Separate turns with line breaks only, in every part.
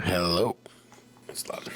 Hello. It's loud.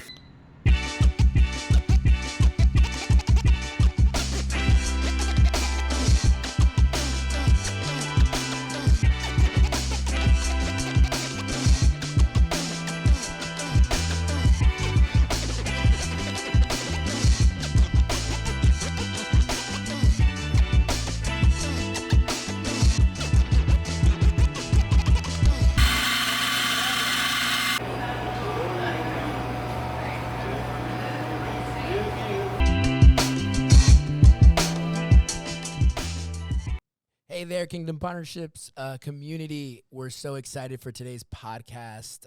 Hey there, Kingdom Partnerships community. We're so excited for today's podcast.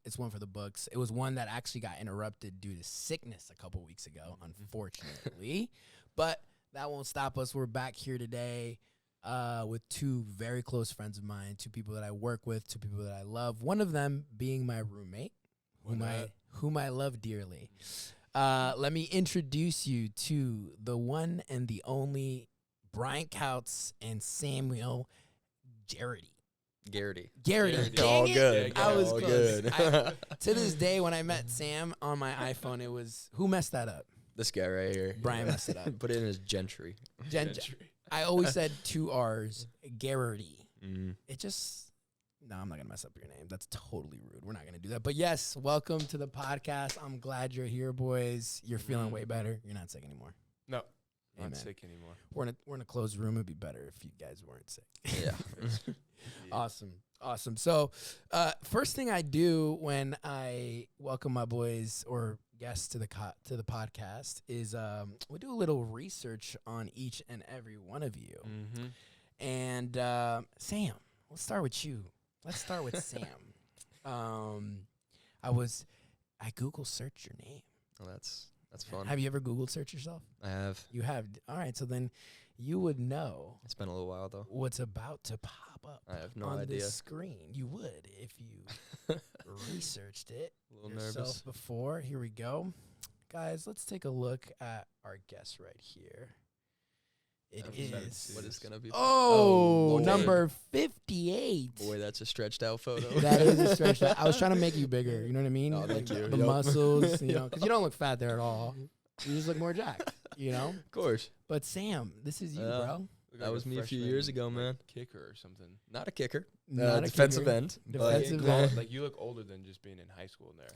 It's one for the books. It was one that actually got interrupted due to sickness a couple weeks ago, unfortunately. But that won't stop us. We're back here today with two very close friends of mine, two people that I work with, two people that I love. One of them being my roommate, whom I love dearly. Let me introduce you to the one and the only Bryant, Kautz, and Samuel Geraty.
Geraty.
Dang
All
it.
good.
I was
All
close.
good.
To this day, when I met Sam on my iPhone, it was, who messed that up?
This guy right here.
Brian messed it up.
Put it in as Gentry.
I always said two R's, Geraty.
Mm.
It just, no, I'm not going to mess up your name. That's totally rude. We're not going to do that. But yes, welcome to the podcast. I'm glad you're here, boys. You're feeling way better. You're not sick anymore.
No,
Amen.
not sick anymore.
We're in a closed room. It'd be better if you guys weren't sick.
Yeah.
Awesome. So, first thing I do when I welcome my boys or guests to the podcast is we do a little research on each and every one of you.
Mm-hmm.
And Sam, let's start with you. Let's start with Sam. I Google searched your name.
Well, that's fun.
Have you ever Googled search yourself?
I have.
You have. All right. So then you would know
It's been a little while, though.
what's about to pop up
I have no
on
idea.
the screen. You would if you researched it
A little
yourself
nervous.
before. Here we go. Guys, let's take a look at our guest right here. It
I'm excited to
is.
see
What
this.
is going to be?
Oh,
Lord.
number 58.
Boy, that's a stretched out photo.
That is a stretch. I was trying to make you bigger. You know what I mean?
Oh, thank you.
The
Yup.
muscles, because you don't look fat there at all. You just look more jacked,
Of course.
But Sam, this is you,
Yeah.
bro.
Look
That
like
was me a few years ago,
like,
man.
Kicker or something.
Not a kicker.
Not a
defensive
kicker.
end.
Defensive
but
end.
Like you look older than just being in high school in there.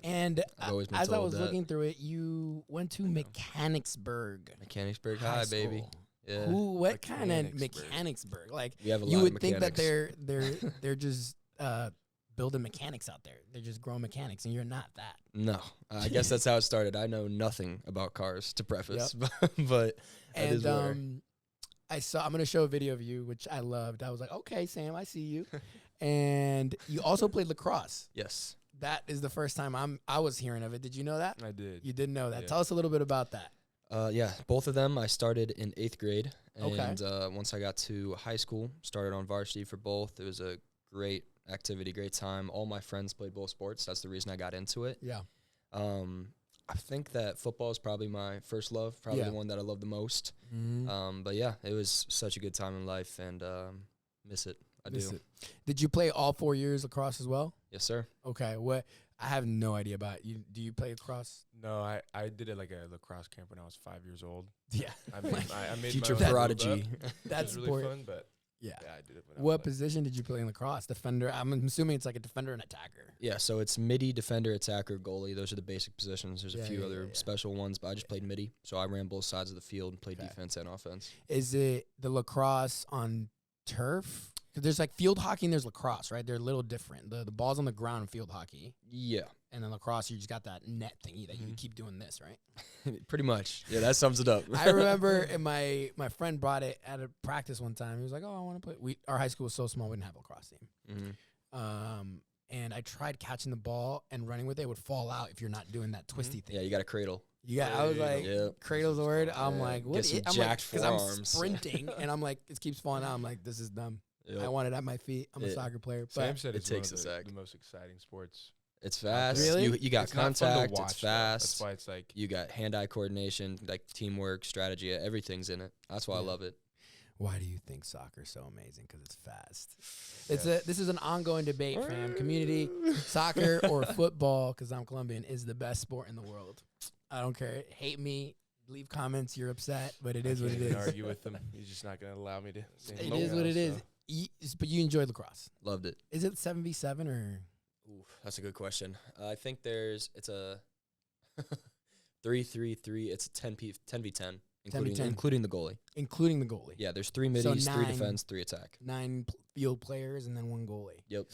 And
I've always been
as I
told
was
that.
looking through it, you went to Mechanicsburg
Mechanicsburg
High
High, baby.
School.
Yeah.
What kind of
Mechanicsburg.
Mechanicsburg? Like
We have a lot
you
of
would think that
mechanics.
they're just building mechanics out there. They're just growing mechanics, and you're not that.
No, I guess that's how it started. I know nothing about cars to preface, but that is where.
I'm gonna show a video of you, which I loved. I was like, okay, Sam, I see you. And you also played lacrosse.
Yes.
That is the first time I was hearing of it. Did you know that?
I did.
You didn't know that.
Yeah.
Tell us a little bit about that.
Yeah, both of them I started in 8th grade.
Okay.
And once I got to high school, started on varsity for both. It was a great activity, great time. All my friends played both sports. That's the reason I got into it.
Yeah.
I think that football is probably my first love, probably
Yeah.
the one that I love the most.
Mm-hmm.
But yeah, it was such a good time in life, and miss it. I do.
Did you play all 4 years lacrosse as well?
Yes, sir.
Okay. What? I have no idea about you. Do you play lacrosse?
No, I did it like a lacrosse camp when I was 5 years old.
Yeah.
I made
Future
my own
prodigy.
rules up.
That's
it was really
sport.
fun, but
Yeah.
I did it when I
What
was like,
position did you play in lacrosse? Defender. I'm assuming it's like a defender and attacker.
Yeah, so it's midi, defender, attacker, goalie. Those are the basic positions. There's
Yeah,
a few
yeah,
other
yeah.
special ones, but I just played midi. So I ran both sides of the field and played
Okay.
defense and offense.
Is it the lacrosse on turf? Because there's like field hockey and there's lacrosse, right? They're a little different. The ball's on the ground in field hockey,
Yeah,
and then lacrosse, you just got that net thingy that you keep doing this, right?
pretty much. Yeah, that sums it up.
I remember and my friend brought it at a practice one time. He was like, "Oh, I want to play." Our high school was so small, we didn't have a lacrosse team.
Mhm.
And I tried catching the ball and running with it. It would fall out if you're not doing that twisty thing.
Yeah, you got a cradle.
Yeah, I was like,
Yeah.
cradle's the word. I'm
Yeah,
like,
get
what?
some
I'm
jacked
like, I'm
forearms.
sprinting and I'm like, it keeps falling out. I'm like, this is dumb.
Yep.
I want it at my feet. I'm a
Yeah.
soccer player.
Sam
But
said
it
it's one
takes
of
a sec.
the most exciting sports.
It's fast.
Really?
You got
It's not fun to
contact.
watch,
It's
though.
fast.
That's why it's like
You got hand-eye coordination, like teamwork, strategy. Everything's in it. That's why I
Yeah.
love it.
Why do you think soccer's so amazing? Because it's fast. This is an ongoing debate, fam. Community, soccer or football, because I'm Colombian, is the best sport in the world. I don't care. Hate me. Leave comments. You're upset, but it is what it is.
Argue with him. He's just not going to allow me to say
It
no
is
now,
what it is.
so.
But you enjoy lacrosse.
Loved it.
Is it 7v7 or?
Ooh, that's a good question. I think it's a 3-3-3. It's a 10v10, including the goalie.
Including the goalie.
Yeah, there's 3 middies, 3 defense, 3 attack.
9 field players and then 1 goalie.
Yep.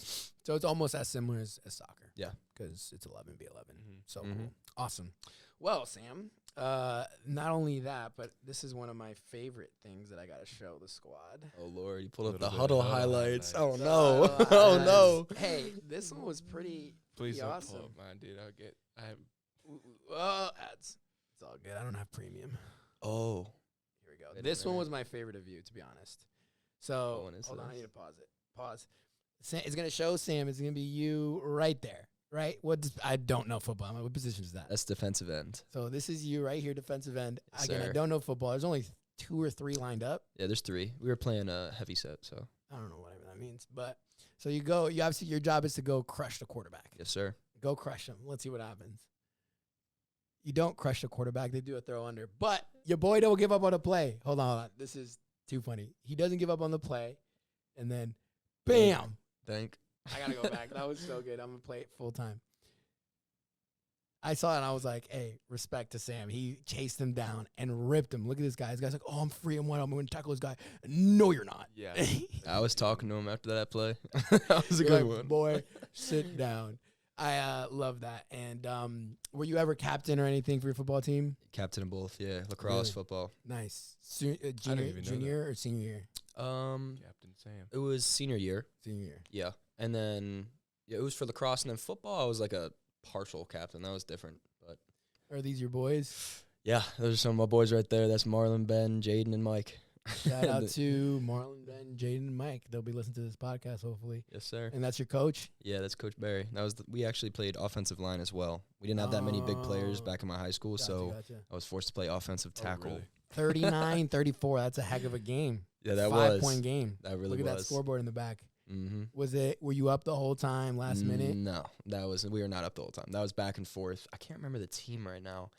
So it's almost as similar as soccer.
Yeah.
Because it's 11v11. So
Mhm.
cool. Awesome. Well, Sam, not only that, but this is one of my favorite things that I got to show the squad.
Oh, Lord. You pulled up
Little
the
bit
huddle
of huddle
highlights. Oh,
highlights.
no. Oh, no.
Hey, this one was pretty
Please don't
awesome.
pull up mine, dude. I have
Ads. It's all good. I don't have premium.
Oh.
Here we go.
Wait a
This one
minute.
was my favorite of you, to be honest. So,
What one is
hold on. I
this?
need to pause it. Pause. It's going to show Sam. It's going to be you right there. Right? I don't know football. What position is that?
That's defensive end.
So this is you right here, defensive end.
Yes,
Again, I
sir.
don't know football. There's only 2 or 3 lined up.
Yeah, there's 3. We were playing a heavy set, so.
I don't know whatever that means. But so you obviously your job is to go crush the quarterback.
Yes, sir.
Go crush him. Let's see what happens. You don't crush the quarterback. They do a throw under. But your boy don't give up on the play. Hold on. This is too funny. He doesn't give up on the play. And then, bam.
Thank.
I got to go back. That was so good. I'm going to play it full time. I saw it and I was like, hey, respect to Sam. He chased him down and ripped him. Look at this guy. This guy's like, oh, I'm free. I'm going to tackle this guy. No, you're not.
yeah.
I was talking to him after that play. That was a
You're
good
like,
one.
boy, sit down. I love that. And were you ever captain or anything for your football team?
Captain of both, yeah. Lacrosse,
Really?
football.
Nice.
even know
Junior or senior year?
Captain Sam.
It was senior year.
Senior year.
Yeah. And then, yeah, it was for lacrosse. And then football, I was like a partial captain. That was different. But
Are these your boys?
yeah, those are some of my boys right there. That's Marlon, Ben, Jaden, and Mike.
Shout out to Marlon, Ben, Jaden, and Mike. They'll be listening to this podcast, hopefully.
Yes, sir.
And that's your coach?
Yeah, that's Coach Barry. We actually played offensive line as well. We didn't have that many big players
Oh.
back in my high school, so I was forced to play offensive tackle.
really?
39-34. That's a heck of a game.
Yeah, that
5-point game.
That really
Look at
was.
that scoreboard in the back.
Mm-hmm.
Were you up the whole time last minute?
No, we were not up the whole time. That was back and forth. I can't remember the team right now,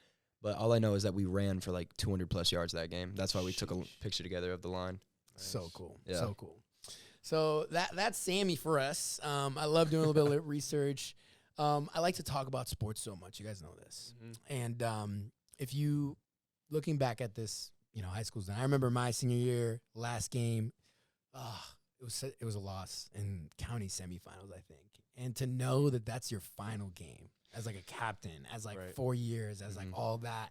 but all I know is that we ran for like 200 plus yards that game. That's why we took a picture together of the line.
So
Nice.
cool.
Yeah.
So cool. So that's Sammy for us. I love doing a little bit of research. I like to talk about sports so much. You guys know this.
Mm-hmm.
And if you looking back at this, high school's done. I remember my senior year, last game. It was a loss in county semifinals, I think. And to know that that's your final game as like a captain, as like
Right.
4 years, as like
Mhm.
all that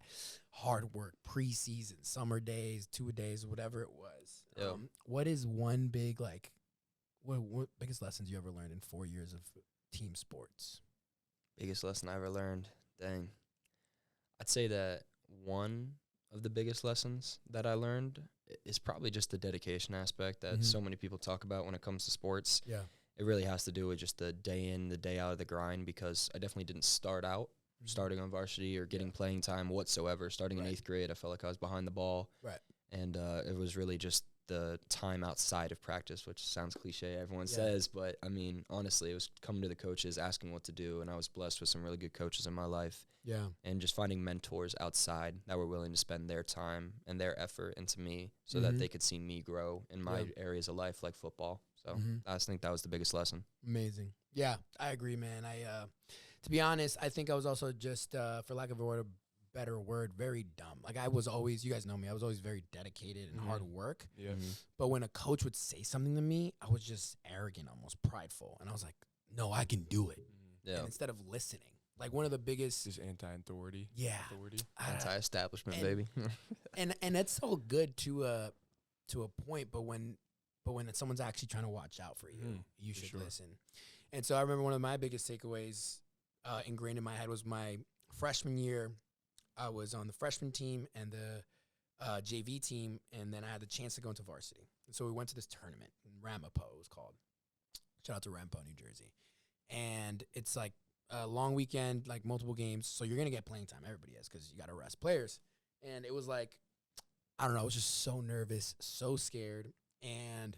hard work, preseason, summer days, 2-a-days, whatever it was.
Yeah.
What is one big what biggest lessons you ever learned in 4 years of team sports?
Biggest lesson I ever learned. Dang. I'd say that one of the biggest lessons that I learned is probably just the dedication aspect that
Mhm.
so many people talk about when it comes to sports.
Yeah.
It really has to do with just the day in, the day out of the grind, because I definitely didn't start out starting on varsity or getting playing time whatsoever. Starting in
Right.
8th grade, I felt like I was behind the ball.
Right.
And it was really just the time outside of practice, which sounds cliche, everyone
Yeah.
says, but I mean, honestly, it was coming to the coaches, asking what to do, and I was blessed with some really good coaches in my life,
Yeah.
and just finding mentors outside that were willing to spend their time and their effort into me so that
Mhm.
they could see me grow in my
Yeah.
areas of life, like football. So
Mhm.
I just think that was the biggest lesson.
Amazing. Yeah, I agree, man. To be honest, I think I was also just, for lack of a better word, very dumb. Like I was always, you guys know me, I was always very dedicated and hard work.
Yeah.
But when a coach would say something to me, I was just arrogant, almost prideful. And I was like, no, I can do it.
Yeah.
And instead of listening, like one of the biggest,
Just anti-authority.
yeah,
Authority.
Anti-establishment,
and-
baby.
and that's so good to a point. But when someone's actually trying to watch out for you, you
for
should
sure.
listen. And so I remember one of my biggest takeaways ingrained in my head was my freshman year. I was on the freshman team and the JV team, and then I had the chance to go into varsity. And so we went to this tournament, Ramapo it was called. Shout out to Ramapo, New Jersey. And it's like a long weekend, like multiple games. So you're going to get playing time. Everybody is, because you got to rest players. And it was like, I don't know, I was just so nervous, so scared, and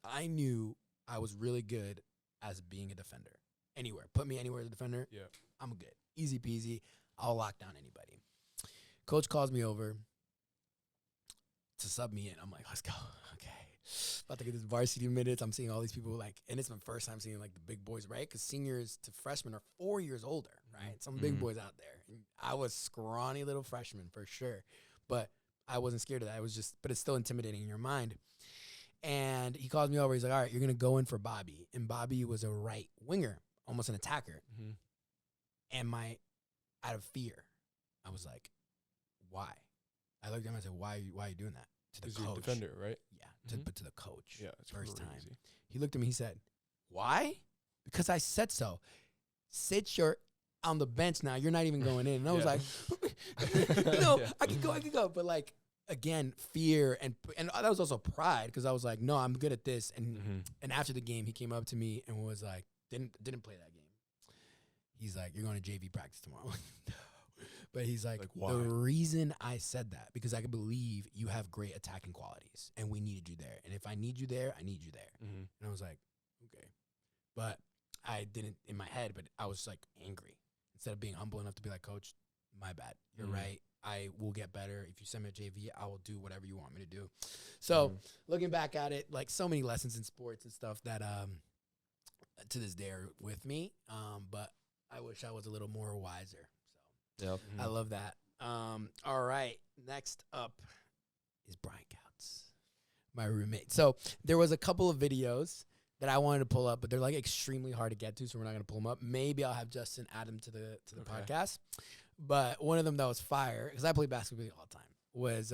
I knew I was really good as being a defender. Anywhere. Put me anywhere as a defender,
Yeah.
I'm good. Easy peasy. I'll lock down anybody. Coach calls me over to sub me in. I'm like, let's go. Okay. About to get this varsity minutes. I'm seeing all these people and it's my first time seeing the big boys, right? Because seniors to freshmen are 4 years older, right? Some big boys out there. And I was scrawny little freshman for sure, but I wasn't scared of that. But it's still intimidating in your mind. And he calls me over. He's like, all right, you're going to go in for Bobby. And Bobby was a right winger, almost an attacker.
Mm-hmm.
And out of fear, I was like, why? I looked at him and I said, why are you doing that? To the coach.
You're a defender, right?
Yeah, but to the coach.
Yeah, it's
first
crazy.
time. He looked at me, he said, why? Because I said so. Sit on the bench now. You're not even going in. And I was like, no, I can go. But again, fear and that was also pride because I was like, no, I'm good at this. And after the game, he came up to me and was like, didn't play that game. He's like, you're going to JV practice tomorrow. But he's like
why?
The reason I said that, because I can believe you have great attacking qualities, and we needed you there. And if I need you there, I need you there.
Mm-hmm.
And I was like, okay. But I didn't in my head, but I was angry. Instead of being humble enough to be like, Coach, my bad. You're right. I will get better. If you send me a JV, I will do whatever you want me to do. So looking back at it, so many lessons in sports and stuff that to this day are with me. But I wish I was a little more wiser.
Yep.
I love that. All right. Next up is Bryant Kautz, my roommate. So there was a couple of videos that I wanted to pull up, but they're extremely hard to get to, so we're not going to pull them up. Maybe I'll have Justin add them to the podcast. But one of them that was fire, because I play basketball all the time, was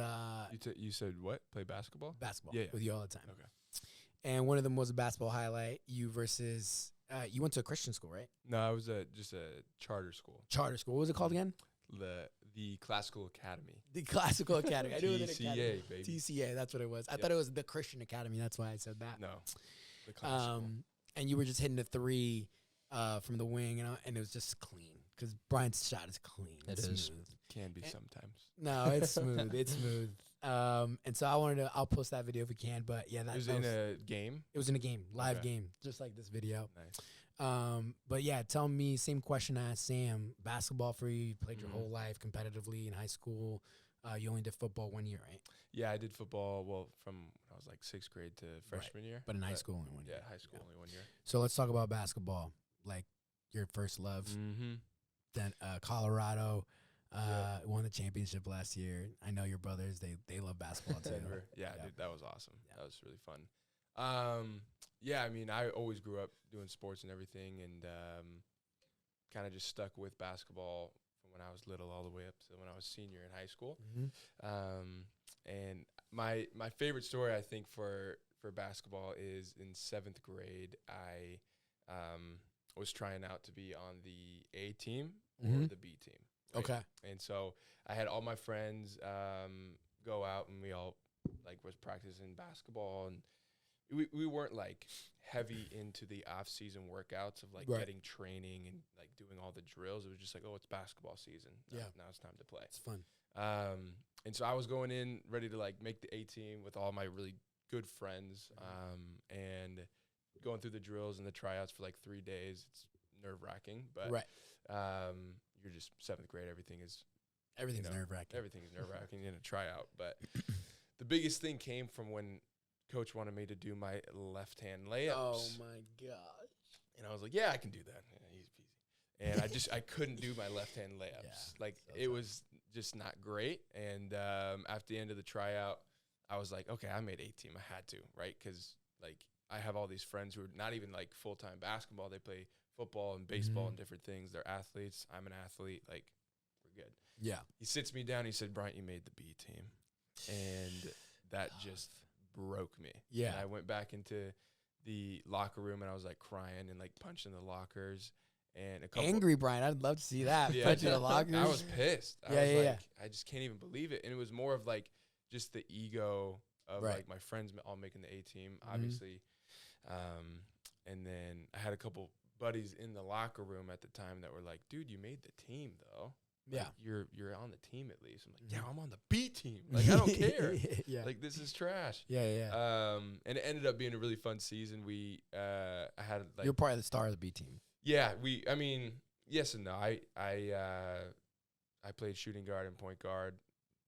you said what? Play basketball?
Basketball
Yeah.
with you all the time.
Okay.
And one of them was a basketball highlight. You versus you went to a Christian school, right?
No, I was just a charter school.
Charter school. What was it called again?
The Classical Academy.
The Classical Academy. I knew it was an
TCA,
academy.
baby.
TCA, that's what it was. I thought it was the Christian Academy. That's why I said that.
No, the classical.
And you were just hitting the three from the wing, and it was just clean because Bryant's shot is clean.
It is.
Smooth.
Can be sometimes.
No, it's smooth. It's smooth. And so I'll post that video if we can. But yeah,
It was in a game.
It was in a game, live
Okay.
game, just like this video.
Nice.
But yeah, tell me, same question I asked Sam. Basketball for you, you played your whole life competitively in high school. You only did football 1 year, right?
Yeah, I did football, from when I was 6th grade to freshman year.
But in high school only 1 year.
Yeah, high school only 1 year.
So let's talk about basketball, your first love.
Mm-hmm.
Then Colorado won the championship last year. I know your brothers, they love basketball too.
Yeah, dude, that was awesome. Yeah. That was really fun. Yeah, I mean, I always grew up doing sports and everything, and kind of just stuck with basketball from when I was little all the way up to when I was senior in high school. And my favorite story, I think, for basketball is in 7th grade, I was trying out to be on the A team or the B team. Right?
Okay.
And so I had all my friends go out, and we all was practicing basketball, and we weren't heavy into the off-season workouts of getting training and doing all the drills. It was just it's basketball season. Now it's time to play.
It's fun.
And so I was going in ready to make the A team with all my really good friends, and going through the drills and the tryouts for 3 days. It's nerve-wracking, but you're just 7th grade. Everything's
nerve-wracking.
Everything's nerve-wracking in a tryout. But the biggest thing came from when Coach wanted me to do my left-hand layups.
Oh my gosh!
And I was like, "Yeah, I can do that. Yeah, easy peasy." And I couldn't do my left-hand layups. It was just not great. And after the end of the tryout, I was like, "Okay, I made A team. I had to, right? Because I have all these friends who are not even full-time basketball. They play football and baseball and different things. They're athletes. I'm an athlete. We're good."
Yeah.
He sits me down. He said, "Bryant, you made the B team," and that just broke me.
Yeah.
And I went back into the locker room, and I was crying and punching the lockers. And a couple
Angry Bryant, I'd love to see that.
Yeah,
Punching the lockers.
I was pissed. I
Yeah,
was
yeah.
I just can't even believe it. And it was more of just the ego of my friends all making the A team, obviously. And then I had a couple buddies in the locker room at the time that were like, "Dude, you made the team though." Like, you're on the team at least. I'm like, yeah, I'm on the B team. Like, I don't care. Like, this is trash. And it ended up being a really fun season. I had like,
you're part of the star of the B team.
Yeah, I mean, yes and no. I played shooting guard and point guard.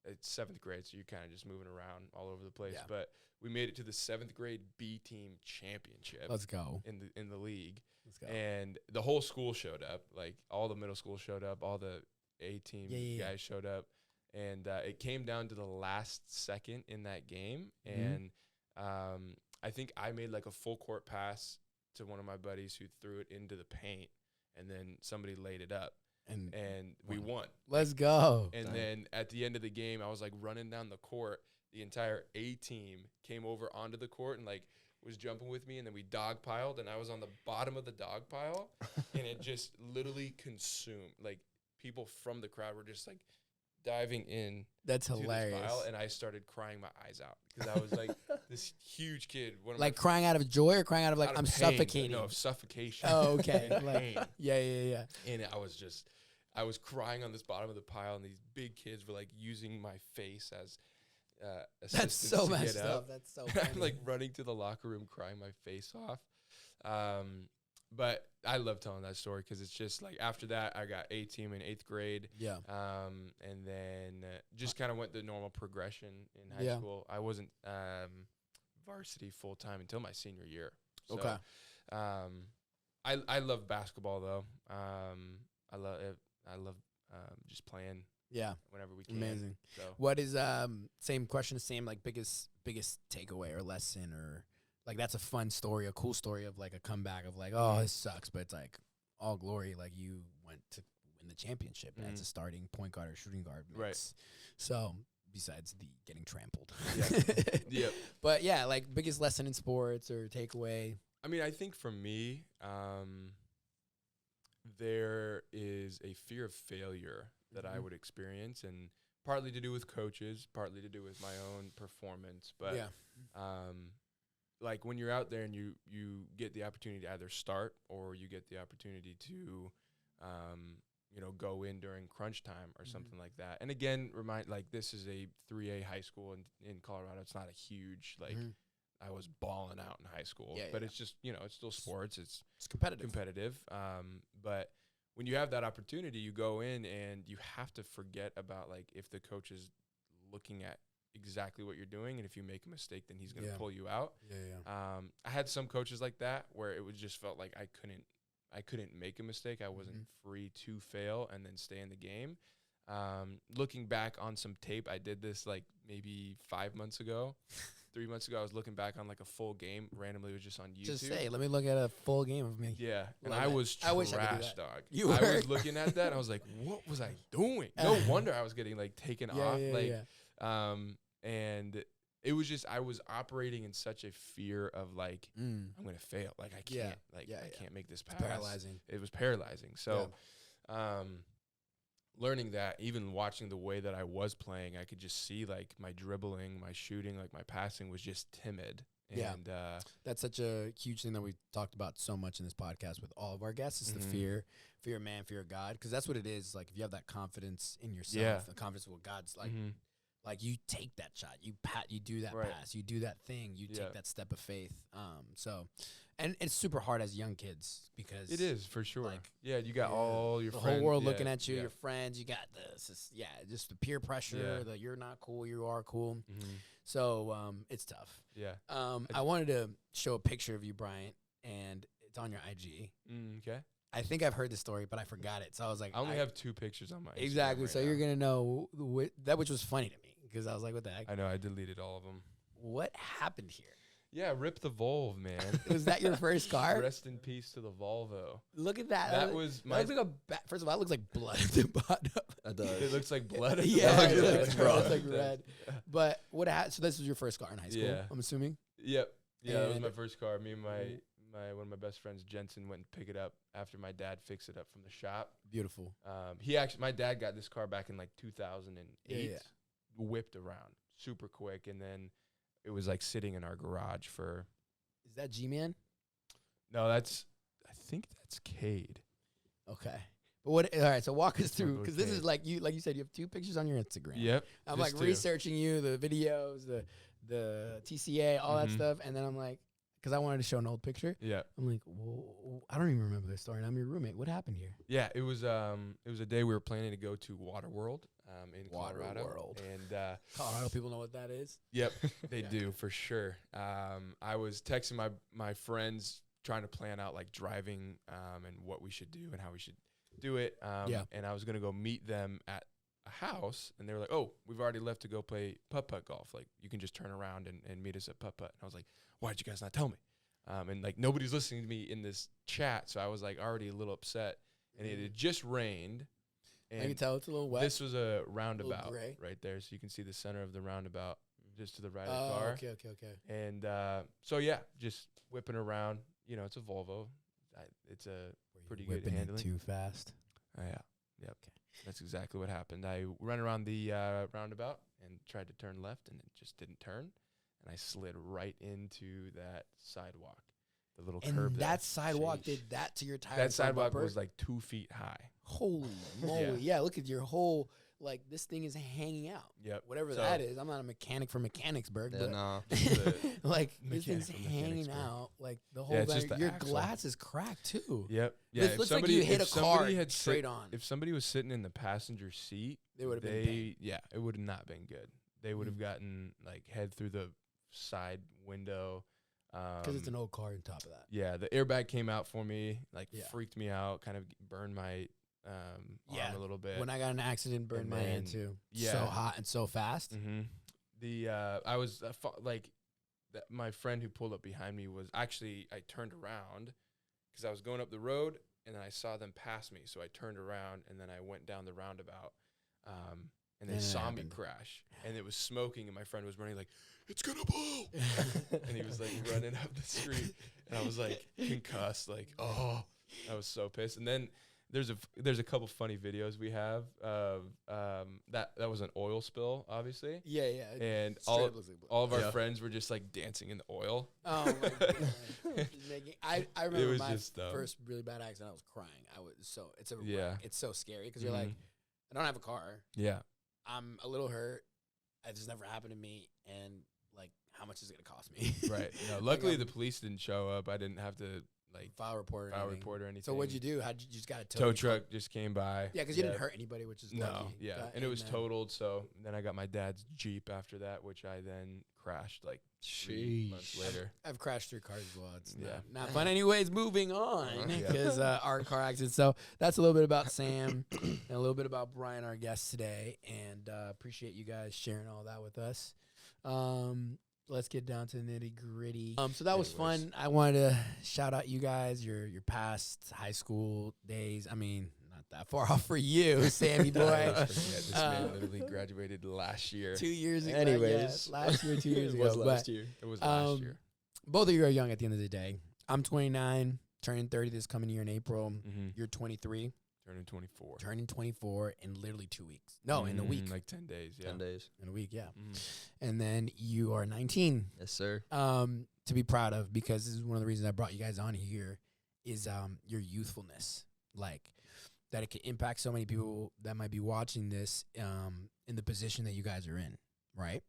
It's 7th grade, so you're kind of just moving around all over the place.
Yeah.
But we made it to the 7th grade B team championship.
Let's go.
In the league.
Let's go.
And the whole school showed up. Like, all the middle school showed up. All the A team guys showed up. And it came down to the last second in that game. And I think I made like a full court pass to one of my buddies who threw it into the paint. And then somebody laid it up. And we won.
Let's go.
And then at the end of the game, I was like running down the court. The entire A team came over onto the court and like was jumping with me. And then we dog piled, and I was on the bottom of the dog pile, and it just literally consumed. Like, people from the crowd were just like diving in.
That's
to
hilarious.
This pile, and I started crying my eyes out because I was like this huge kid.
Like crying out of joy or crying out of like,
out of
I'm
pain.
suffocating?
No, of suffocation.
Oh, okay.
And
Like,
pain.
Yeah.
And I was crying on this bottom of the pile, and these big kids were like using my face as
That's so
to
messed
get
up. That's so funny.
I'm like running to the locker room, crying my face off. But I love telling that story because it's just like after that, I got A team in 8th grade.
Yeah.
And then just kind of went the normal progression in high school. I wasn't varsity full time until my senior year. So,
Okay.
I love basketball though. I love it. I love just playing.
Yeah.
Whenever we can.
Amazing.
So
What is same question, same like biggest takeaway or lesson, or like that's a fun story, a cool story of like a comeback of like, oh, this sucks, but it's like all glory, like you went to win the championship as a starting point guard or shooting guard mix.
Right.
So besides the getting trampled.
Yep.
But yeah, like biggest lesson in sports or takeaway.
I mean, I think for me, there is a fear of failure that I would experience, and partly to do with coaches, partly to do with my own performance. But like when you're out there and you get the opportunity to either start or you get the opportunity to, go in during crunch time or something like that. And again, this is a 3A high school in Colorado. It's not a huge, I was balling out in high school, but it's just, it's still sports. It's competitive. But when you have that opportunity, you go in and you have to forget about like if the coach is looking at exactly what you're doing, and if you make a mistake, then he's going to pull you out. I had some coaches like that where it was just felt like I couldn't make a mistake. I wasn't free to fail and then stay in the game. Looking back on some tape, I did this like maybe 5 months ago. 3 months ago, I was looking back on like a full game. Randomly, it was just on YouTube.
Just say, let me look at a full game of me.
Yeah, and
Love
I
it.
was
I wish I could do
trash,
that.
dog.
You
I
were?
was looking at that, and I was like, what was I doing? No wonder I was getting like taken off. And it was just I was operating in such a fear of like I'm gonna fail. Like I can't. I can't make this pass.
It's paralyzing.
It was paralyzing. So, learning that, even watching the way that I was playing, I could just see like my dribbling, my shooting, like my passing was just timid. And
that's such a huge thing that we've talked about so much in this podcast with all of our guests is the fear of man, fear of God. Because that's what it is. Like if you have that confidence in yourself, the confidence of what God's like, like you take that shot, you do that pass, you do that thing, you take that step of faith. And it's super hard as young kids because
it is for sure. Like, you got all your
the
friends,
whole world looking at you, your friends. You got this, just the peer pressure that you're not cool, you are cool. So it's tough. I wanted to show a picture of you, Bryant, and it's on your IG.
Okay.
I think I've heard the story, but I forgot it. So I was like,
I only have 2 pictures on my Instagram
exactly.
right
So
now.
you're gonna know that, which was funny to me because I was like, what the heck?
I know I deleted all of them.
What happened here?
Yeah, rip the Volvo, man.
Was that your first car?
Rest in peace to the Volvo.
Look at that.
That was my.
That looks like first of all, it looks like blood at the bottom.
It looks like blood.
Yeah,
It
it looks like red. But what happened? So this was your first car in high school,
Yeah.
I'm assuming?
Yep. Yeah, that was
And-
my first car. Me and my one of my best friends, Jensen, went and picked it up after my dad fixed it up from the shop.
Beautiful.
My dad got this car back in like 2008.
Yeah.
Whipped around super quick, and then it was like sitting in our garage for.
Is that G-Man?
No, I think that's Cade.
Okay. But what? All right, so walk us through,
What
because this
came.
is like you said, you have 2 pictures on your Instagram.
Yep.
I'm
just
like
two.
researching you, the videos, the TCA, all that
Mhm.
stuff, and then I'm like, because I wanted to show an old picture.
Yeah.
I'm like, whoa, I don't even remember this story. And I'm your roommate. What happened here?
Yeah, it was a day we were planning to go to Waterworld in Colorado.
Waterworld.
And
Colorado people know what that is.
yep, they
Yeah.
do for sure. I was texting my friends trying to plan out like driving and what we should do and how we should do it.
Yeah.
And I was gonna go meet them at a house, and they were like, "Oh, we've already left to go play putt-putt golf. Like, you can just turn around and meet us at putt-putt." And I was like, "Why did you guys not tell me?" And like nobody's listening to me in this chat, so I was like already a little upset. And it had just rained. And
I can tell it's a little wet.
this was a roundabout
gray.
right there, so you can see the center of the roundabout just to the right of
Oh,
the car.
okay.
And so yeah, just whipping around. You know, it's a Volvo. It's a pretty good
Whipping it
handling.
too fast.
Oh, yeah. Yep.
Okay.
That's exactly what happened. I ran around the roundabout and tried to turn left, and it just didn't turn. And I slid right into that sidewalk, the little
And
curb.
that sidewalk
Sheesh.
did that to your tire.
That sidewalk was like 2 feet high.
holy moly. Yeah, look at your whole, like, this thing is hanging out.
Yep.
Whatever
So-
that is. I'm not a mechanic from Mechanicsburg,
Yeah,
but
no.
like this
Mechanic
thing's
from
hanging
Mechanicsburg.
out. Like the whole
it's just
thing.
the
Your
axle.
glass is cracked too.
Yep. Yeah.
This looks like you hit
if
a car
somebody had
straight on.
If somebody was sitting in the passenger seat,
They would have been paid.
yeah, it would have not been good. They would have
Mm.
gotten like head through the side window.
Because it's an old car on top of that.
Yeah, the airbag came out for me, like
Yeah.
freaked me out, kind of burned my arm a little bit.
When I got in an accident, burned
And
my hand
then-
too.
yeah.
So hot and so fast.
Mm-hmm. The I was like my friend who pulled up behind me was actually, I turned around because I was going up the road and then I saw them pass me, so I turned around and then I went down the roundabout. And they
And it
saw me
happened.
crash, and it was smoking, and my friend was running like, "It's gonna blow!" and he was like running up the street, and I was like concussed, like, oh, I was so pissed. And then there's a couple funny videos we have of that was an oil spill, obviously,
Yeah.
and
Straight
all
up looks like blood.
all of our
Yeah.
friends were just like dancing in the oil.
Oh my god! I remember
was
my
just dumb.
first really bad accident. I was crying. It's a
Yeah.
wreck. It's so scary because you're like,
Mhm.
I don't have a car.
Yeah,
I'm a little hurt. It's never happened to me, and like, how much is it gonna cost me?
right. No, luckily
I'm-
the police didn't show up. I didn't have to like
File report.
file report or anything.
So what'd you do? How'd you just got a
Tow truck just came by.
Yeah, because you didn't hurt anybody, which is
No,
lucky.
yeah, and it was totaled. So then I got my dad's Jeep after that, which I then crashed like 3 months later.
I've crashed through cars as well. It's
Yeah.
not fun. Anyways, moving on
Yeah.
because our car accident. So that's a little bit about Sam and a little bit about Brian, our guest today, and appreciate you guys sharing all that with us. Let's get down to the nitty gritty. So that was
Anyways.
fun. I wanted to shout out you guys, your past high school days. I mean, not that far off for you, Sammy boy.
This man literally graduated last year.
2 years ago.
Anyways.
yeah, last year, 2 years
It
ago.
was
but-
last year.
It was last
Um,
year.
both of you are young at the end of the day. I'm 29, turning 30 this coming year in April.
Mm-hmm.
You're 23,
Turning 24.
turning 24 in literally 2 weeks. No, in a week.
Like 10 days. Yeah.
10 days.
In a week, yeah.
Mhm.
And then you are 19.
Yes, sir.
To be proud of, because this is one of the reasons I brought you guys on here, is your youthfulness. Like, that it can impact so many people that might be watching this in the position that you guys are in, right?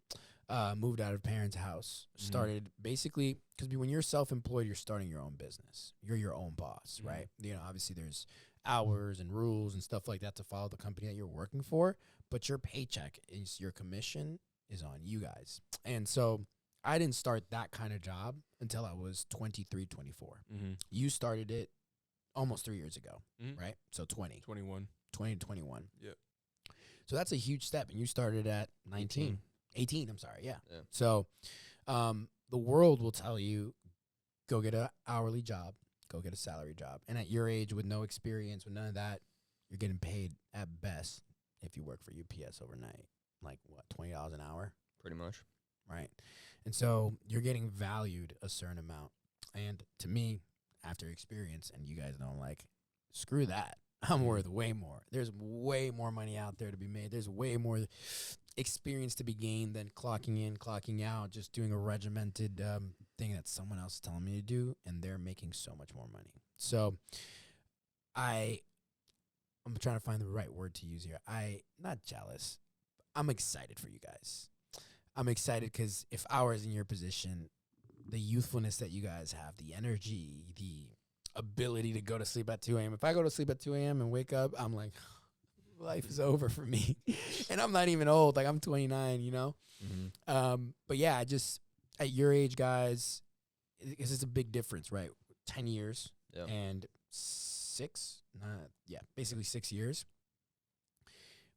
Moved out of parents' house,
Mhm.
started basically, because when you're self-employed, you're starting your own business. You're your own boss,
Mhm.
right? You know, obviously there's hours and rules and stuff like that to follow the company that you're working for, but your paycheck is your commission is on you guys. And so I didn't start that kind of job until I was 23, 24.
Mm-hmm.
You started it almost 3 years ago,
Mhm.
right? So 20
21.
to 21.
Yep.
So that's a huge step. And you started at 19. 18, I'm sorry, yeah.
Yeah.
So the world will tell you, go get an hourly job, go get a salary job. And at your age, with no experience, with none of that, you're getting paid at best if you work for UPS overnight. Like, what, $20 an hour?
Pretty much.
Right. And so you're getting valued a certain amount. And to me, after experience, and you guys know, like, screw that. I'm worth way more. There's way more money out there to be made. There's way more experience to be gained than clocking in, clocking out, just doing a regimented thing that someone else is telling me to do, and they're making so much more money. So I I'm trying to find the right word to use here. Not jealous. I'm excited for you guys. I'm excited because if I was in your position, the youthfulness that you guys have, the energy, the ability to go to sleep at 2 a.m. If I go to sleep at 2 a.m. and wake up, I'm like, life is over for me. And I'm not even old. Like, I'm 29, you know? But yeah, just at your age, guys, it's a big difference, right? 10 years and basically 6 years.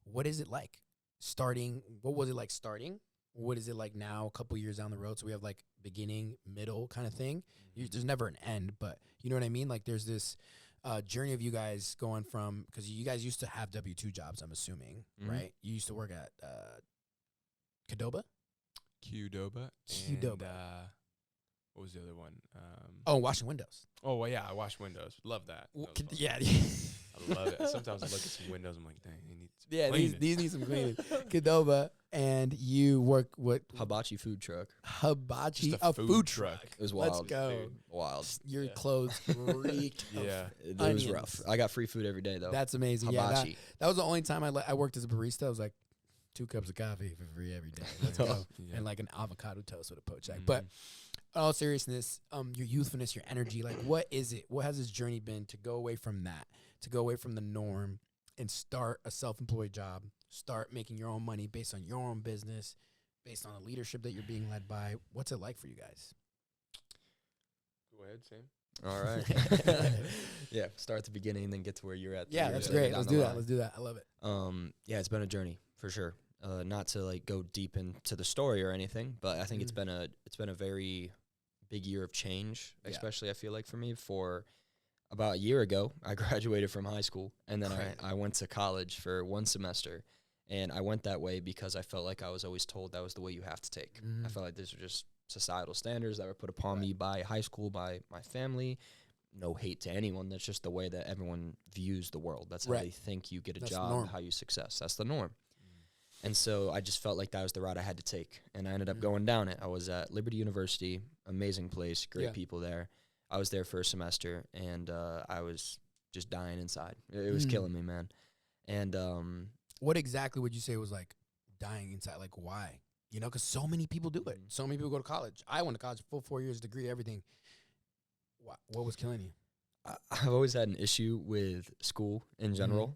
What is it like starting? What was it like starting? What is it like now, a couple years down the road? So we have like beginning, middle kind of thing. There's never an end, but you know what I mean? Like there's this journey of you guys going from, because you guys used to have W-2 jobs, I'm assuming, right? You used to work at Qdoba?
Qdoba.
Qdoba.
What was the other one?
Washing windows.
Oh, well, yeah, I wash windows. Love that.
Yeah.
I love it. Sometimes I look at some windows, I'm like, dang, they need some cleaning.
these need some cleaning. Qdoba, and you work with
Hibachi food truck.
Hibachi,
Just a food truck.
It was wild.
Let's go.
Dude. Wild.
Your clothes reeked.
Yeah.
It was rough. I got free food every day, though.
That's amazing.
Hibachi.
Yeah, that was the only time I worked as a barista. I was like, 2 cups of coffee for free every day. Let's go.
Yeah.
And like an avocado toast with a poached egg. But in all seriousness, your youthfulness, your energy, like what is it? What has this journey been to go away from that, to go away from the norm and start a self-employed job, start making your own money based on your own business, based on the leadership that you're being led by? What's it like for you guys?
Go ahead, Sam.
All right. Yeah, start at the beginning and then get to where you're at.
Yeah, that's great. Let's do that. Let's do that. I love it.
Yeah, it's been a journey for sure. Not to like go deep into the story or anything, but I think it's been a very big year of change, especially I feel like for me. For about a year ago, I graduated from high school, and then I went to college for 1 semester, and I went that way because I felt like I was always told that was the way you have to take. I felt like these were just societal standards that were put upon me by high school, by my family. No hate to anyone. That's just the way that everyone views the world. That's how they think you get a job, how you success. That's the norm. And so I just felt like that was the route I had to take. And I ended up going down it. I was at Liberty University, amazing place, great people there. I was there for a semester, and I was just dying inside. It was killing me, man. And
what exactly would you say was like dying inside? Like why? You know, because so many people do it. So many people go to college. I went to college, full 4 years degree, everything. What was killing you?
I've always had an issue with school in general.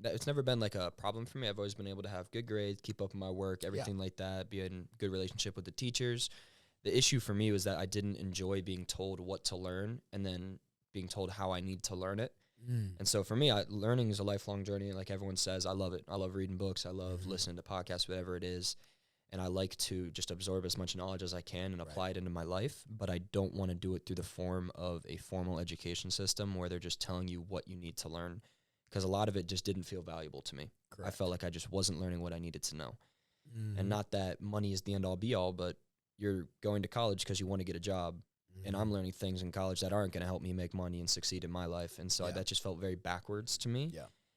It's never been like a problem for me. I've always been able to have good grades, keep up with my work, everything like that, be in good relationship with the teachers. The issue for me was that I didn't enjoy being told what to learn and then being told how I need to learn it. And so for me, learning is a lifelong journey. Like everyone says, I love it. I love reading books. I love listening to podcasts, whatever it is. And I like to just absorb as much knowledge as I can and apply it into my life. But I don't want to do it through the form of a formal education system where they're just telling you what you need to learn. Because a lot of it just didn't feel valuable to me. I felt like I just wasn't learning what I needed to know. And not that money is the end-all be-all, but you're going to college because you want to get a job. And I'm learning things in college that aren't going to help me make money and succeed in my life. And so that just felt very backwards to me.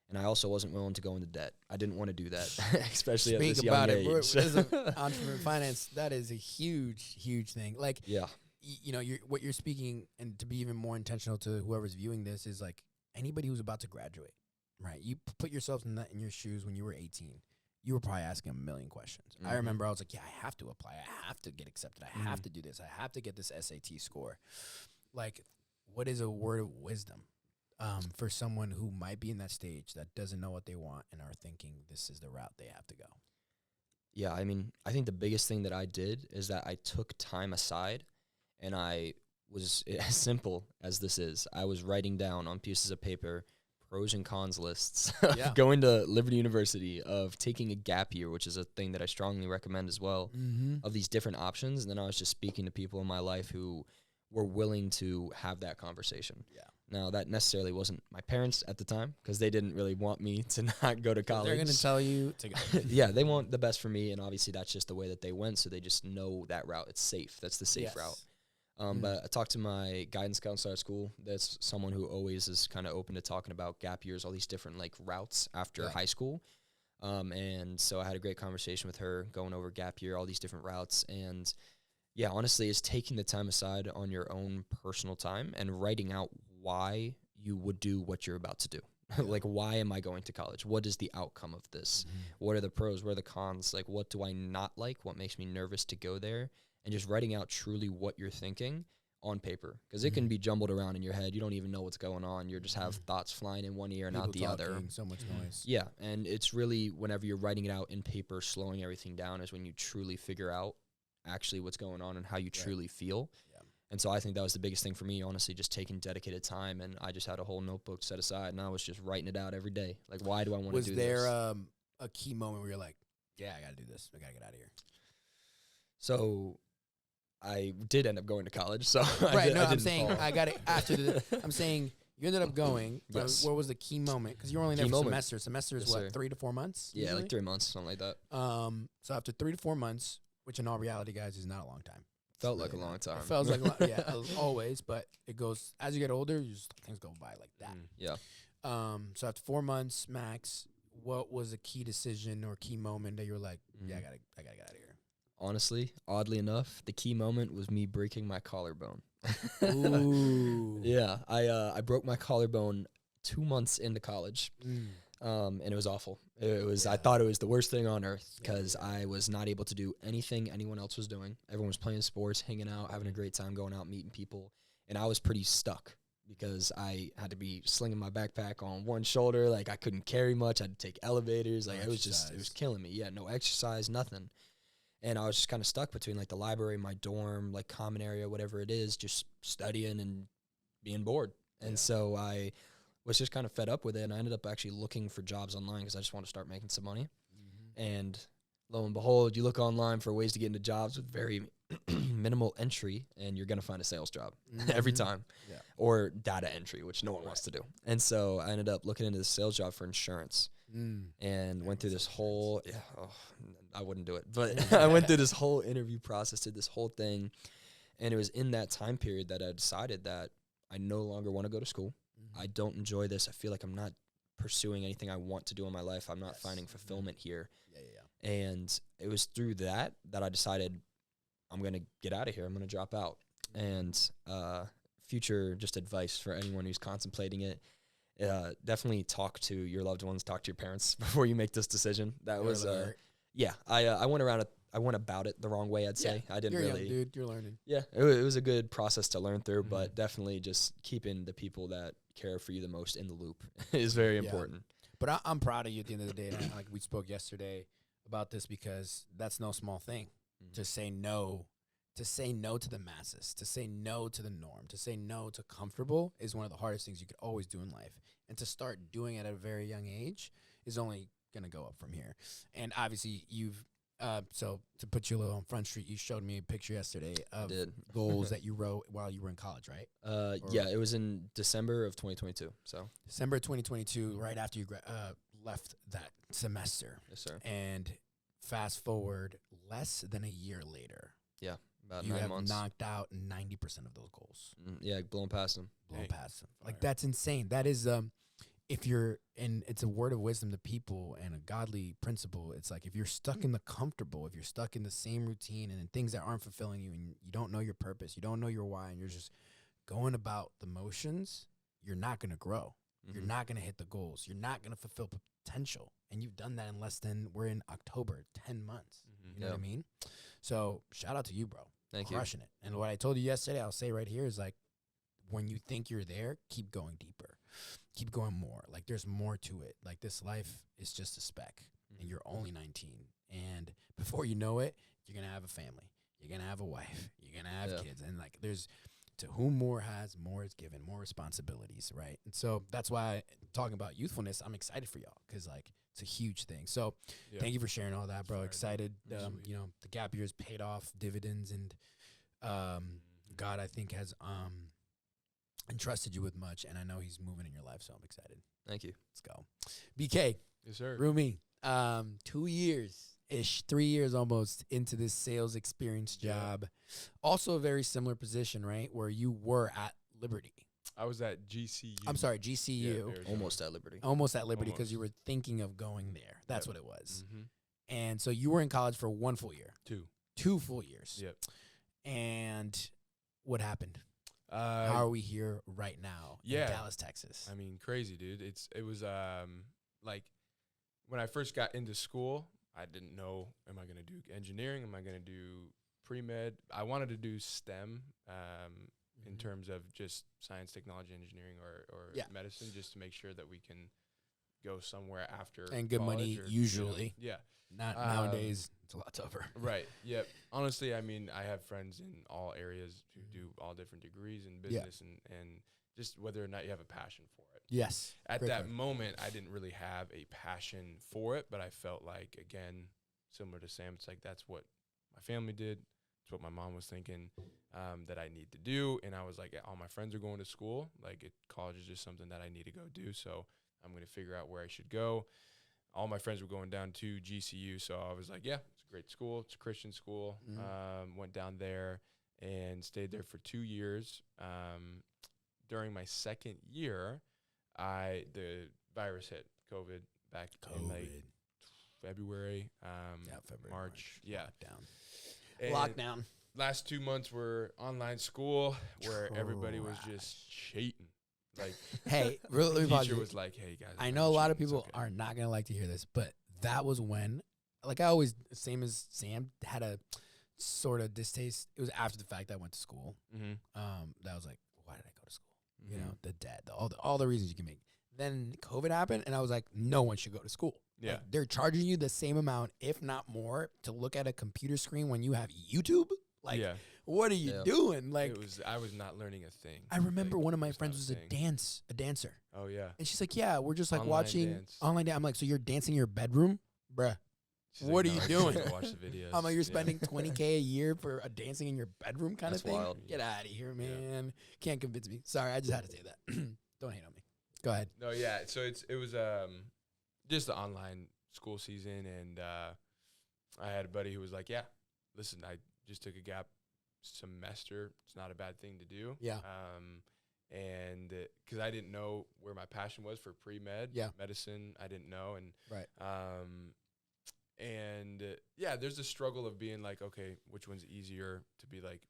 And I also wasn't willing to go into debt. I didn't want to do that, especially at this young age.
As an entrepreneur finance, that is a huge, huge thing. Like, you know, what you're speaking, and to be even more intentional to whoever's viewing this, is like anybody who's about to graduate, right? You put yourself in your shoes when you were 18. You were probably asking a million questions. I remember I was like, I have to apply. I have to get accepted. I have to do this. I have to get this SAT score. Like, what is a word of wisdom for someone who might be in that stage that doesn't know what they want and are thinking this is the route they have to go?
Yeah, I mean, I think the biggest thing that I did is that I took time aside, and I was, as simple as this is, I was writing down on pieces of paper pros and cons lists of going to Liberty University, of taking a gap year, which is a thing that I strongly recommend as well, of these different options. And then I was just speaking to people in my life who were willing to have that conversation. Now, that necessarily wasn't my parents at the time, because they didn't really want me to not go to college.
They're going to tell you to go.
Yeah, they want the best for me, and obviously that's just the way that they went, so they just know that route. It's safe. That's the safe route. But I talked to my guidance counselor at school. That's someone who always is kind of open to talking about gap years, all these different like routes after high school. And so I had a great conversation with her, going over gap year, all these different routes. And yeah, honestly, is taking the time aside on your own personal time and writing out why you would do what you're about to do. Like, why am I going to college? What is the outcome of this? What are the pros? What are the cons? Like, what do I not like? What makes me nervous to go there? And just writing out truly what you're thinking on paper, because it can be jumbled around in your head. You don't even know what's going on. You just have thoughts flying in one ear and out the other.
So much noise.
Yeah, and it's really whenever you're writing it out in paper, slowing everything down is when you truly figure out actually what's going on and how you truly feel. Yeah. And so I think that was the biggest thing for me, honestly, just taking dedicated time. And I just had a whole notebook set aside, and I was just writing it out every day. Like, why do I want to do this? Was there
a key moment where you're like, yeah, I got to do this. I got to get out of here?
So I did end up going to college. So
right, I'm saying I got it after the. I'm saying you ended up going.
Yes.
What was the key moment? Because you were only there for semester. Semester is what, 3 to 4 months?
Yeah, usually? Like 3 months, something like that.
So after 3 to 4 months, which in all reality, guys, is not a long time.
Felt like a long time.
It felt like yeah, always. But it goes as you get older, things go by like that.
Yeah.
So after 4 months max, what was a key decision or key moment that you were like, yeah, I gotta get out of here?
Honestly, oddly enough, the key moment was me breaking my collarbone.
Ooh.
Yeah, I broke my collarbone 2 months into college, and it was awful. It was I thought it was the worst thing on earth because I was not able to do anything anyone else was doing. Everyone was playing sports, hanging out, having a great time, going out, meeting people, and I was pretty stuck because I had to be slinging my backpack on one shoulder. Like, I couldn't carry much. I had to take elevators. Like, it was killing me. Yeah, no exercise, nothing. And I was just kind of stuck between, like, the library, my dorm, like, common area, whatever it is, just studying and being bored. And so I was just kind of fed up with it, and I ended up actually looking for jobs online because I just wanted to start making some money. And lo and behold, you look online for ways to get into jobs with very minimal entry, and you're going to find a sales job every time. Yeah. Or data entry, which no one wants to do. And so I ended up looking into the sales job for insurance. And went through this whole, I wouldn't do it, but I went through this whole interview process, did this whole thing. And it was in that time period that I decided that I no longer want to go to school. I don't enjoy this. I feel like I'm not pursuing anything I want to do in my life. I'm not finding fulfillment here. And it was through that I decided I'm going to get out of here. I'm going to drop out. And future just advice for anyone who's contemplating it. Definitely talk to your loved ones, talk to your parents before you make this decision. That was, I went about it the wrong way, I'd say. I didn't
you're
really.
Young, dude. You're learning.
Yeah, it was a good process to learn through, but definitely just keeping the people that care for you the most in the loop is very important.
But I'm proud of you at the end of the day. And like we spoke yesterday about this because that's no small thing to say no. To say no to the masses, to say no to the norm, to say no to comfortable is one of the hardest things you could always do in life. And to start doing it at a very young age is only going to go up from here. And obviously you've, so to put you a little on Front Street, you showed me a picture yesterday of goals that you wrote while you were in college, right?
Yeah, it was in December of 2022. So
December 2022, right after you left that semester.
Yes, sir.
And fast forward less than a year later.
Yeah. About
you
9 months.
Knocked out 90% of those goals.
Yeah, blown past them.
Like, that's insane. That is, if you're, and it's a word of wisdom to people and a godly principle. It's like, if you're stuck in the comfortable, if you're stuck in the same routine and in things that aren't fulfilling you and you don't know your purpose, you don't know your why, and you're just going about the motions, you're not going to grow. You're not going to hit the goals. You're not going to fulfill potential. And you've done that in less than, we're in October, 10 months. You know what I mean? So shout out to you, bro.
Thank you.
Crushing it. And what I told you yesterday, I'll say right here is like, when you think you're there, keep going deeper. Keep going more. Like, there's more to it. Like, this life is just a speck, and you're only 19. And before you know it, you're going to have a family. You're going to have a wife. You're going to have kids. And, like, there's, to whom more has, more is given, more responsibilities, right? And so that's why, talking about youthfulness, I'm excited for y'all because, like, it's a huge thing. So thank you for sharing all that, bro. Excited. You know, the gap years paid off dividends, and God, I think, has entrusted you with much, and I know he's moving in your life, so I'm excited.
Thank you.
Let's go. BK.
Yes, sir.
Rumi, 2 years-ish, 3 years almost into this sales experience job. Also a very similar position, right, where you were at Liberty.
I was at GCU.
I'm sorry, GCU.
Yeah, almost at Liberty.
Almost at Liberty because you were thinking of going there. That's what it was. And so you were in college for 1 full year. 2 full years.
Yep.
And what happened? How are we here right now in Dallas, Texas?
I mean, crazy, dude. It was like when I first got into school, I didn't know, am I going to do engineering? Am I going to do pre-med? I wanted to do STEM in terms of just science, technology, engineering, or medicine, just to make sure that we can go somewhere after
and good money, usually.
Yeah.
Not nowadays. It's a lot tougher.
Right. Yeah. Honestly, I mean, I have friends in all areas who do all different degrees in business and just whether or not you have a passion for it.
Yes.
At that moment, I didn't really have a passion for it, but I felt like, again, similar to Sam, it's like that's what my family did. It's what my mom was thinking that I need to do. And I was like, all my friends are going to school. Like, college is just something that I need to go do. So I'm going to figure out where I should go. All my friends were going down to GCU. So I was like, yeah, it's a great school. It's a Christian school. Went down there and stayed there for 2 years. During my second year, the virus hit, COVID, back in like February, March. Yeah.
Lockdown.
Last 2 months were online school where everybody was just cheating. Like,
hey, really,
the teacher was like, hey, guys.
I know a lot of people are not going to like to hear this, but that was when, like I always, same as Sam, had a sort of distaste. It was after the fact that I went to school. That was like, why did I go to school? You know, the debt, all the reasons you can make. Then COVID happened, and I was like, no one should go to school.
Yeah.
Like, they're charging you the same amount, if not more, to look at a computer screen when you have YouTube. Like, what are you doing? Like,
I was not learning a thing.
I remember one of my friends was a dancer.
Oh yeah.
And she's like, yeah, we're just like
Online
watching
dance.
online dance. I'm like, so you're dancing in your bedroom? Bruh.
She's
What
like,
are you
"No, I
doing?"
just watch the videos.
I'm like, you're spending $20K a year for a dancing in your bedroom kind
That's
of thing?
wild.
Get out of here, man. Can't convince me. Sorry, I just had to say that. Don't hate on me. Go ahead.
No, yeah. So it was just the online school season, and I had a buddy who was like, yeah, listen, I just took a gap semester. It's not a bad thing to do.
Yeah.
And because I didn't know where my passion was for pre-med, medicine, I didn't know. And there's a struggle of being like, okay, which one's easier to be like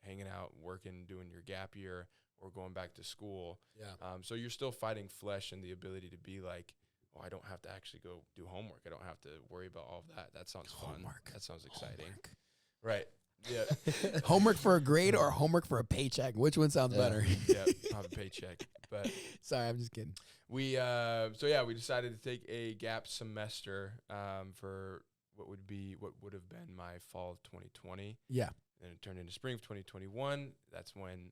hanging out, working, doing your gap year, or going back to school.
Yeah.
So you're still fighting flesh and the ability to be like, oh, I don't have to actually go do homework. I don't have to worry about all of that. That sounds fun. That sounds exciting.
Homework.
Right. Yeah.
Homework for a grade or homework for a paycheck? Which one sounds better?
Yeah, have a paycheck. But
sorry, I'm just kidding.
We we decided to take a gap semester for what would have been my fall of 2020.
Yeah.
And it turned into spring of 2021. That's when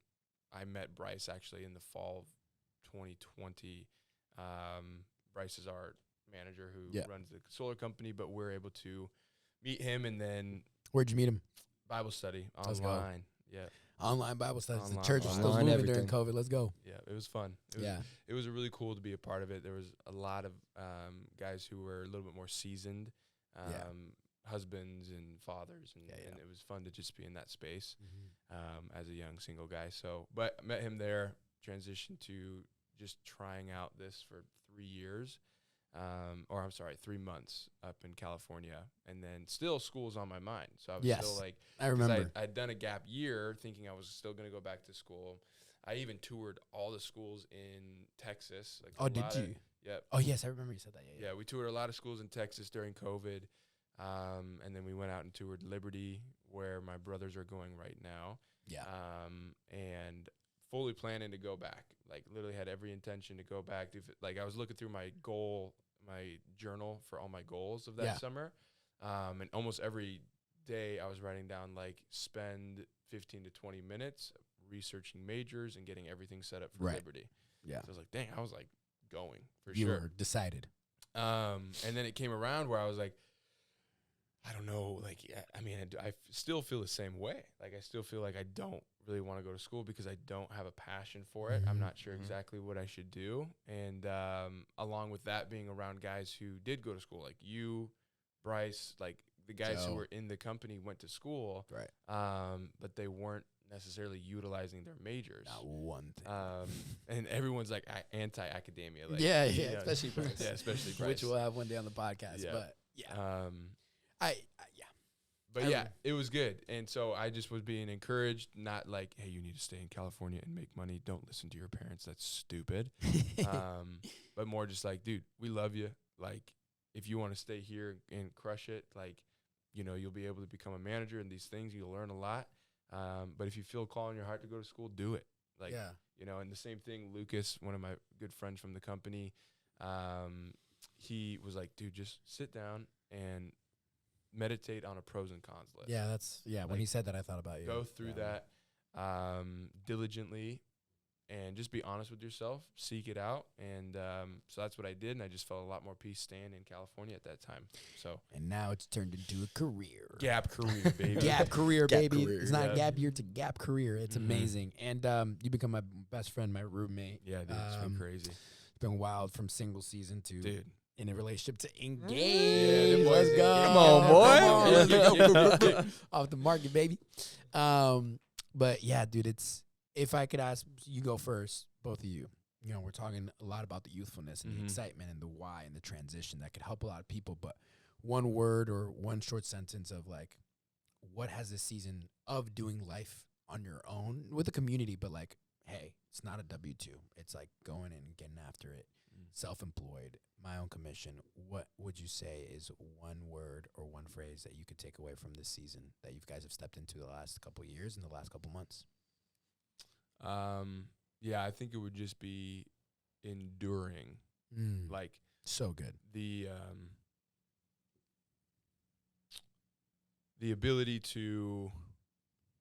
I met Bryce actually in the fall of 2020. Bryce is our manager who runs the solar company, but we're able to meet him, and then
where'd you meet him?
Bible study online. Yeah.
Online Bible studies.
Online,
the church was still
online,
moving during COVID. Let's go.
Yeah, it was fun. It was really cool to be a part of it. There was a lot of guys who were a little bit more seasoned, husbands and fathers, and it was fun to just be in that space as a young single guy. So, but I met him there, transitioned to just trying out this for 3 years. 3 months up in California, and then still school's on my mind. So I was still like,
I remember
I'd done a gap year thinking I was still going to go back to school. I even toured all the schools in Texas. Like
oh, did you?
Yeah.
Oh, yes, I remember you said that.
Yeah, we toured a lot of schools in Texas during COVID, and then we went out and toured Liberty, where my brothers are going right now.
Yeah.
And fully planning to go back. Like, literally had every intention to go back. Like, I was looking through my journal for all my goals of that summer. And almost every day I was writing down, like, spend 15 to 20 minutes researching majors and getting everything set up for Liberty. Yeah. So I was like, dang, I was, like, going for sure.
You were decided.
And then it came around where I was like, I don't know, like, I mean, I still feel the same way. Like, I still feel like I don't really want to go to school because I don't have a passion for it. I'm not sure exactly what I should do. And along with that, being around guys who did go to school, like you, Bryce, like the guys who were in the company went to school, but they weren't necessarily utilizing their majors.
Not one thing.
And everyone's like anti-academia. Like,
especially Bryce.
Yeah, especially Bryce.
Which we'll have one day on the podcast.
Yeah.
But, yeah.
But yeah, it was good. And so I just was being encouraged, not like, hey, you need to stay in California and make money. Don't listen to your parents. That's stupid. But more just like, dude, we love you. Like, if you want to stay here and crush it, like, you know, you'll be able to become a manager and these things. You'll learn a lot. But if you feel a call in your heart to go to school, do it. Like, you know, and the same thing, Lucas, one of my good friends from the company, he was like, dude, just sit down and meditate on a pros and cons list.
Yeah, that's when
Like,
he said that, I thought about you.
Go through that diligently and just be honest with yourself, seek it out. And so that's what I did, and I just felt a lot more peace staying in California at that time. So
and now it's turned into a career.
Gap career, baby.
Gap career,
Gap
baby.
career,
It's not
yeah.
a gap year, it's a gap career. It's
Mhm.
amazing. And you become my best friend, my roommate.
Yeah, dude, it's been crazy.
It's been wild from single season to
Dude.
in a relationship to
Yeah,
engage.
them boys
Let's
engaged.
go.
Come on, boy.
Let's go. Off the market, baby. But yeah, dude, if I could ask you go first, both of you. You know, we're talking a lot about the youthfulness and the excitement and the why and the transition that could help a lot of people. But one word or one short sentence of like, what has this season of doing life on your own with a community, but like, hey, it's not a W-2. It's like going in and getting after it. Self-employed, my own commission. What would you say is one word or one phrase that you could take away from this season that you guys have stepped into the last couple of years and the last couple months?
Yeah, I think it would just be enduring. Like
So good.
the ability to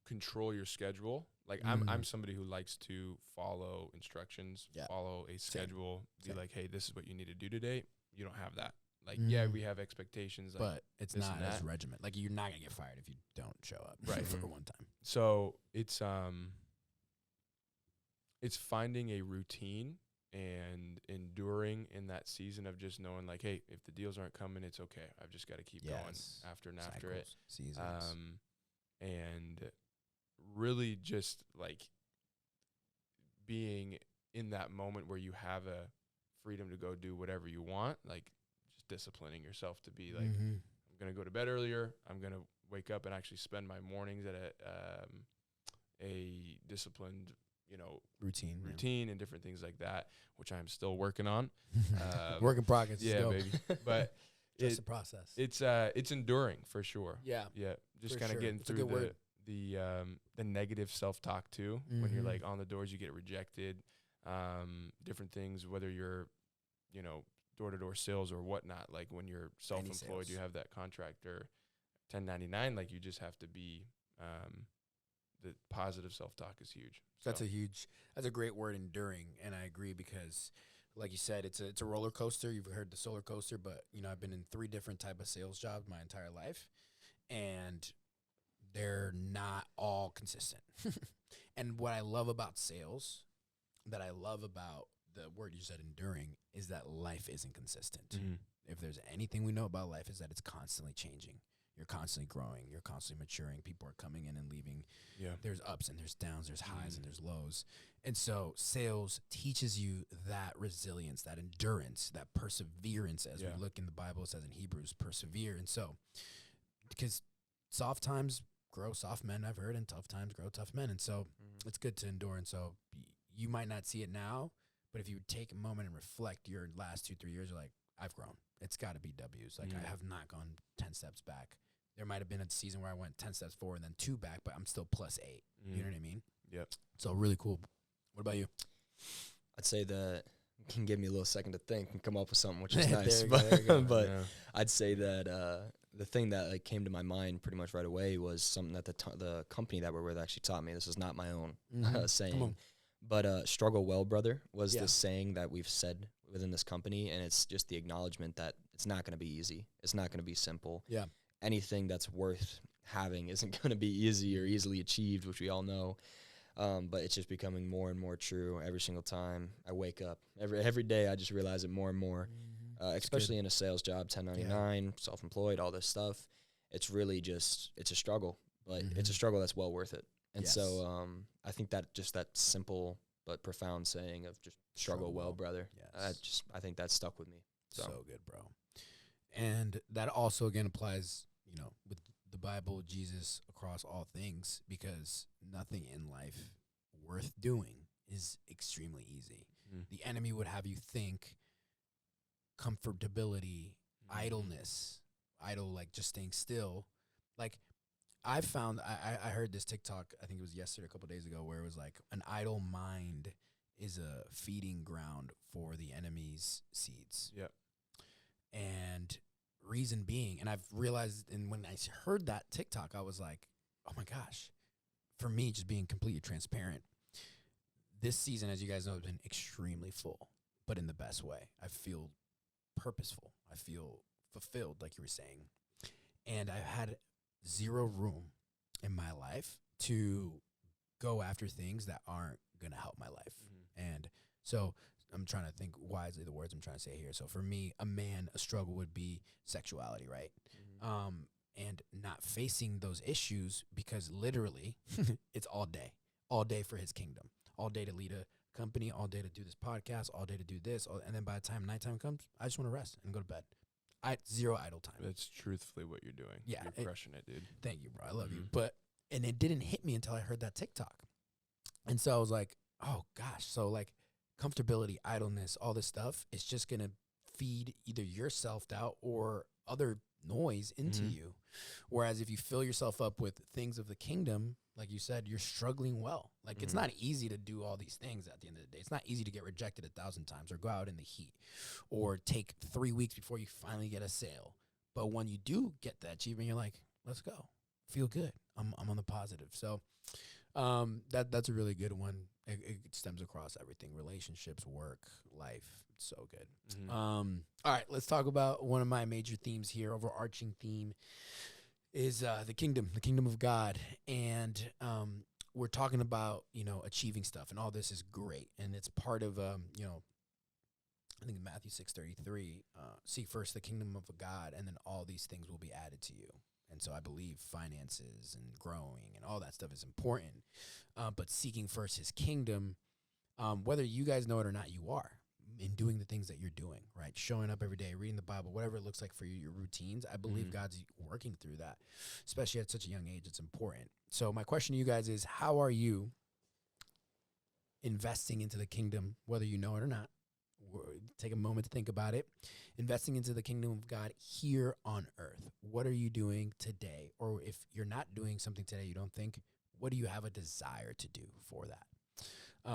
control your schedule. Like I'm somebody who likes to follow instructions, follow a schedule, be like, hey, this is what you need to do today. You don't have that. Like, yeah, we have expectations, like,
But it's
this
not
and
as
that.
regiment. Like, you're not going to get fired if you don't show up
Right.
for one time.
So it's finding a routine and enduring in that season of just knowing like, hey, if the deals aren't coming, it's okay. I've just got to keep going after and after it.
Seasons.
And really just like being in that moment where you have a freedom to go do whatever you want, like just disciplining yourself to be like, I'm going to go to bed earlier. I'm going to wake up and actually spend my mornings at a disciplined, you know, routine and different things like that, which I'm still working on.
Work in progress.
Yeah, baby. But
just a process.
It's enduring for sure.
Yeah.
Yeah. Just
For
kind of
sure.
getting
It's a
through
good word.
the negative self-talk too. When you're like on the doors, you get rejected, different things, whether you're, you know, door-to-door sales or whatnot. Like when you're self-employed, you have that contractor 1099, like you just have to be, the positive self-talk is huge.
That's a great word, enduring. And I agree because like you said, it's a roller coaster. You've heard the solar coaster, but you know, I've been in 3 different type of sales jobs my entire life, and they're not all consistent. And what I love about sales, that I love about the word you said, enduring, is that life isn't consistent. If there's anything we know about life, is that it's constantly changing. You're constantly growing. You're constantly maturing. People are coming in and leaving.
Yeah.
There's ups and there's downs. There's highs and there's lows. And so sales teaches you that resilience, that endurance, that perseverance. As we look in the Bible, it says in Hebrews, persevere. And so, because soft times grow soft men, I've heard, and tough times grow tough men. And so it's good to endure. And so you might not see it now, but if you take a moment and reflect your last 2-3 years, you're like, I've grown. It's got to be W's. Like, I have not gone 10 steps back. There might have been a season where I went 10 steps forward and then 2 back, but I'm still +8. You know what I mean?
Yep.
So really cool. What about you?
I'd say that can give me a little second to think and come up with something, which is nice.
There you go.
But I'd say that the thing that like came to my mind pretty much right away was something that the company that we're with actually taught me. This is not my own saying, but struggle well, brother, was the saying that we've said within this company, and it's just the acknowledgement that it's not going to be easy. It's not going to be simple.
Yeah.
Anything that's worth having isn't going to be easy or easily achieved, which we all know. But it's just becoming more and more true every single time I wake up. Every day I just realize it more and more, especially in a sales job, 1099, self-employed, all this stuff. It's really just, it's a struggle, but it's a struggle that's well worth it. And so I think that just that simple but profound saying of just struggle well, brother. I think that stuck with me.
So good, bro. And that also, again, applies, you know, with the Bible, Jesus across all things, because nothing in life worth doing is extremely easy. The enemy would have you think comfortability, idleness, like just staying still. Like I found, I heard this TikTok, I think it was yesterday, a couple days ago, where it was like an idle mind is a feeding ground for the enemy's seeds.
Yep.
And reason being, and I've realized, and when I heard that TikTok, I was like, oh my gosh, for me, just being completely transparent, this season, as you guys know, has been extremely full, but in the best way. I feel purposeful. I feel fulfilled, like you were saying. And I've had zero room in my life to go after things that aren't going to help my life. And so I'm trying to think wisely the words I'm trying to say here. So for me, a struggle would be sexuality, right? And not facing those issues, because literally it's all day for his kingdom, all day to lead a company, all day to do this podcast, all day to do this. And then by the time nighttime comes, I just want to rest and go to bed. Zero idle time.
That's truthfully what you're doing.
Yeah.
You're crushing it, dude.
Thank you, bro. I love you. And it didn't hit me until I heard that TikTok. And so I was like, oh gosh. So like comfortability, idleness, all this stuff, it's just going to feed either your self-doubt or other noise into you. Whereas if you fill yourself up with things of the kingdom, like you said, you're struggling well. Like it's not easy to do all these things at the end of the day. It's not easy to get rejected 1,000 times or go out in the heat or take 3 weeks before you finally get a sale. But when you do get that achievement, you're like, let's go. Feel good. I'm on the positive. So that's a really good one. It stems across everything: relationships, work, life. It's so good. All right, let's talk about one of my major themes here. Overarching theme is the kingdom of God. And we're talking about, achieving stuff, and all this is great. And it's part of, I think Matthew 6:33, seek first the kingdom of God, and then all these things will be added to you. And so I believe finances and growing and all that stuff is important. But seeking first his kingdom, whether you guys know it or not, you are in doing the things that you're doing, right? Showing up every day, reading the Bible, whatever it looks like for you, your routines. I believe God's working through that, especially at such a young age. It's important. So my question to you guys is, how are you investing into the kingdom, whether you know it or not? Take a moment to think about it. Investing into the kingdom of God here on earth. What are you doing today? Or if you're not doing something today you don't think, what do you have a desire to do for that?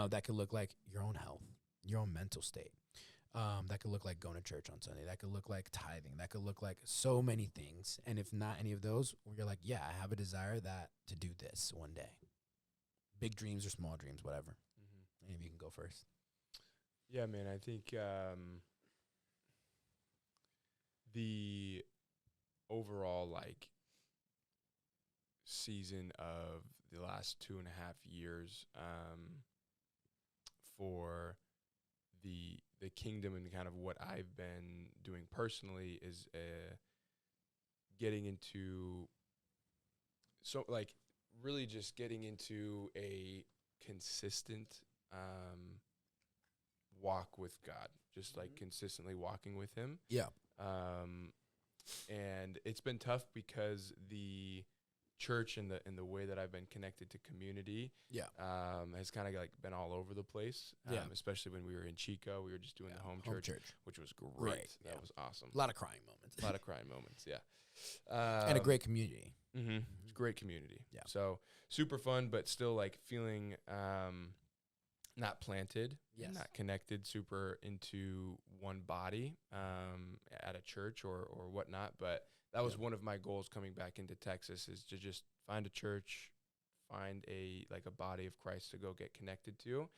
That could look like your own health, your own mental state. That could look like going to church on Sunday. That could look like tithing. That could look like so many things. And if not any of those, you're like, yeah, I have a desire to do this one day. Big dreams or small dreams, whatever. Any of you can go first.
Yeah, man, I think the overall, season of the last 2.5 years for the kingdom and kind of what I've been doing personally is getting into, really just getting into a consistent walk with God, just consistently walking with him.
Yeah.
And it's been tough because the church and the way that I've been connected to community has kind of been all over the place. Especially when we were in Chico, we were just doing the home church, which was great. That was awesome.
A lot of crying moments.
Yeah.
And a great community.
It's a great community.
Yeah.
So super fun, but still feeling not planted, not connected super into one body at a church or whatnot. But that was one of my goals coming back into Texas, is to just find a church, find a body of Christ to go get connected to,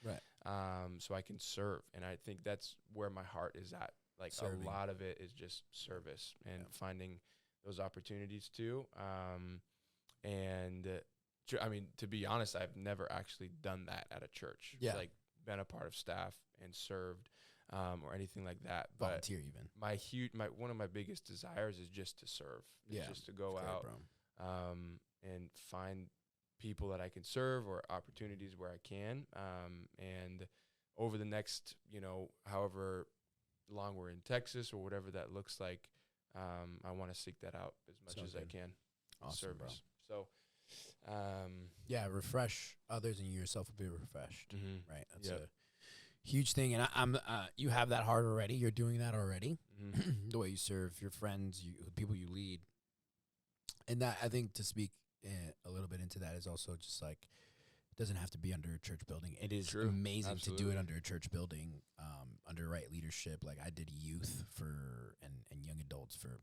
so I can serve. And I think that's where my heart is at.
Serving.
A lot of it is just service and finding those opportunities too. I mean, to be honest, I've never actually done that at a church.
Yeah.
Been a part of staff and served or anything like that.
Volunteer even.
One of my biggest desires is just to serve. Just to go out and find people that I can serve or opportunities where I can. And over the next, however long we're in Texas or whatever that looks like, I want to seek that out as much as I can.
Awesome, bro.
service. So,
yeah, refresh others and you yourself will be refreshed. Right. That's
Yep.
a huge thing. And I'm you have that heart already. You're doing that already. The way you serve your friends, the people you lead. And that, I think, to speak a little bit into that is also just like, it doesn't have to be under a church building. It is
True.
amazing
Absolutely.
to do it under a church building, under right leadership. Like I did youth for and young adults for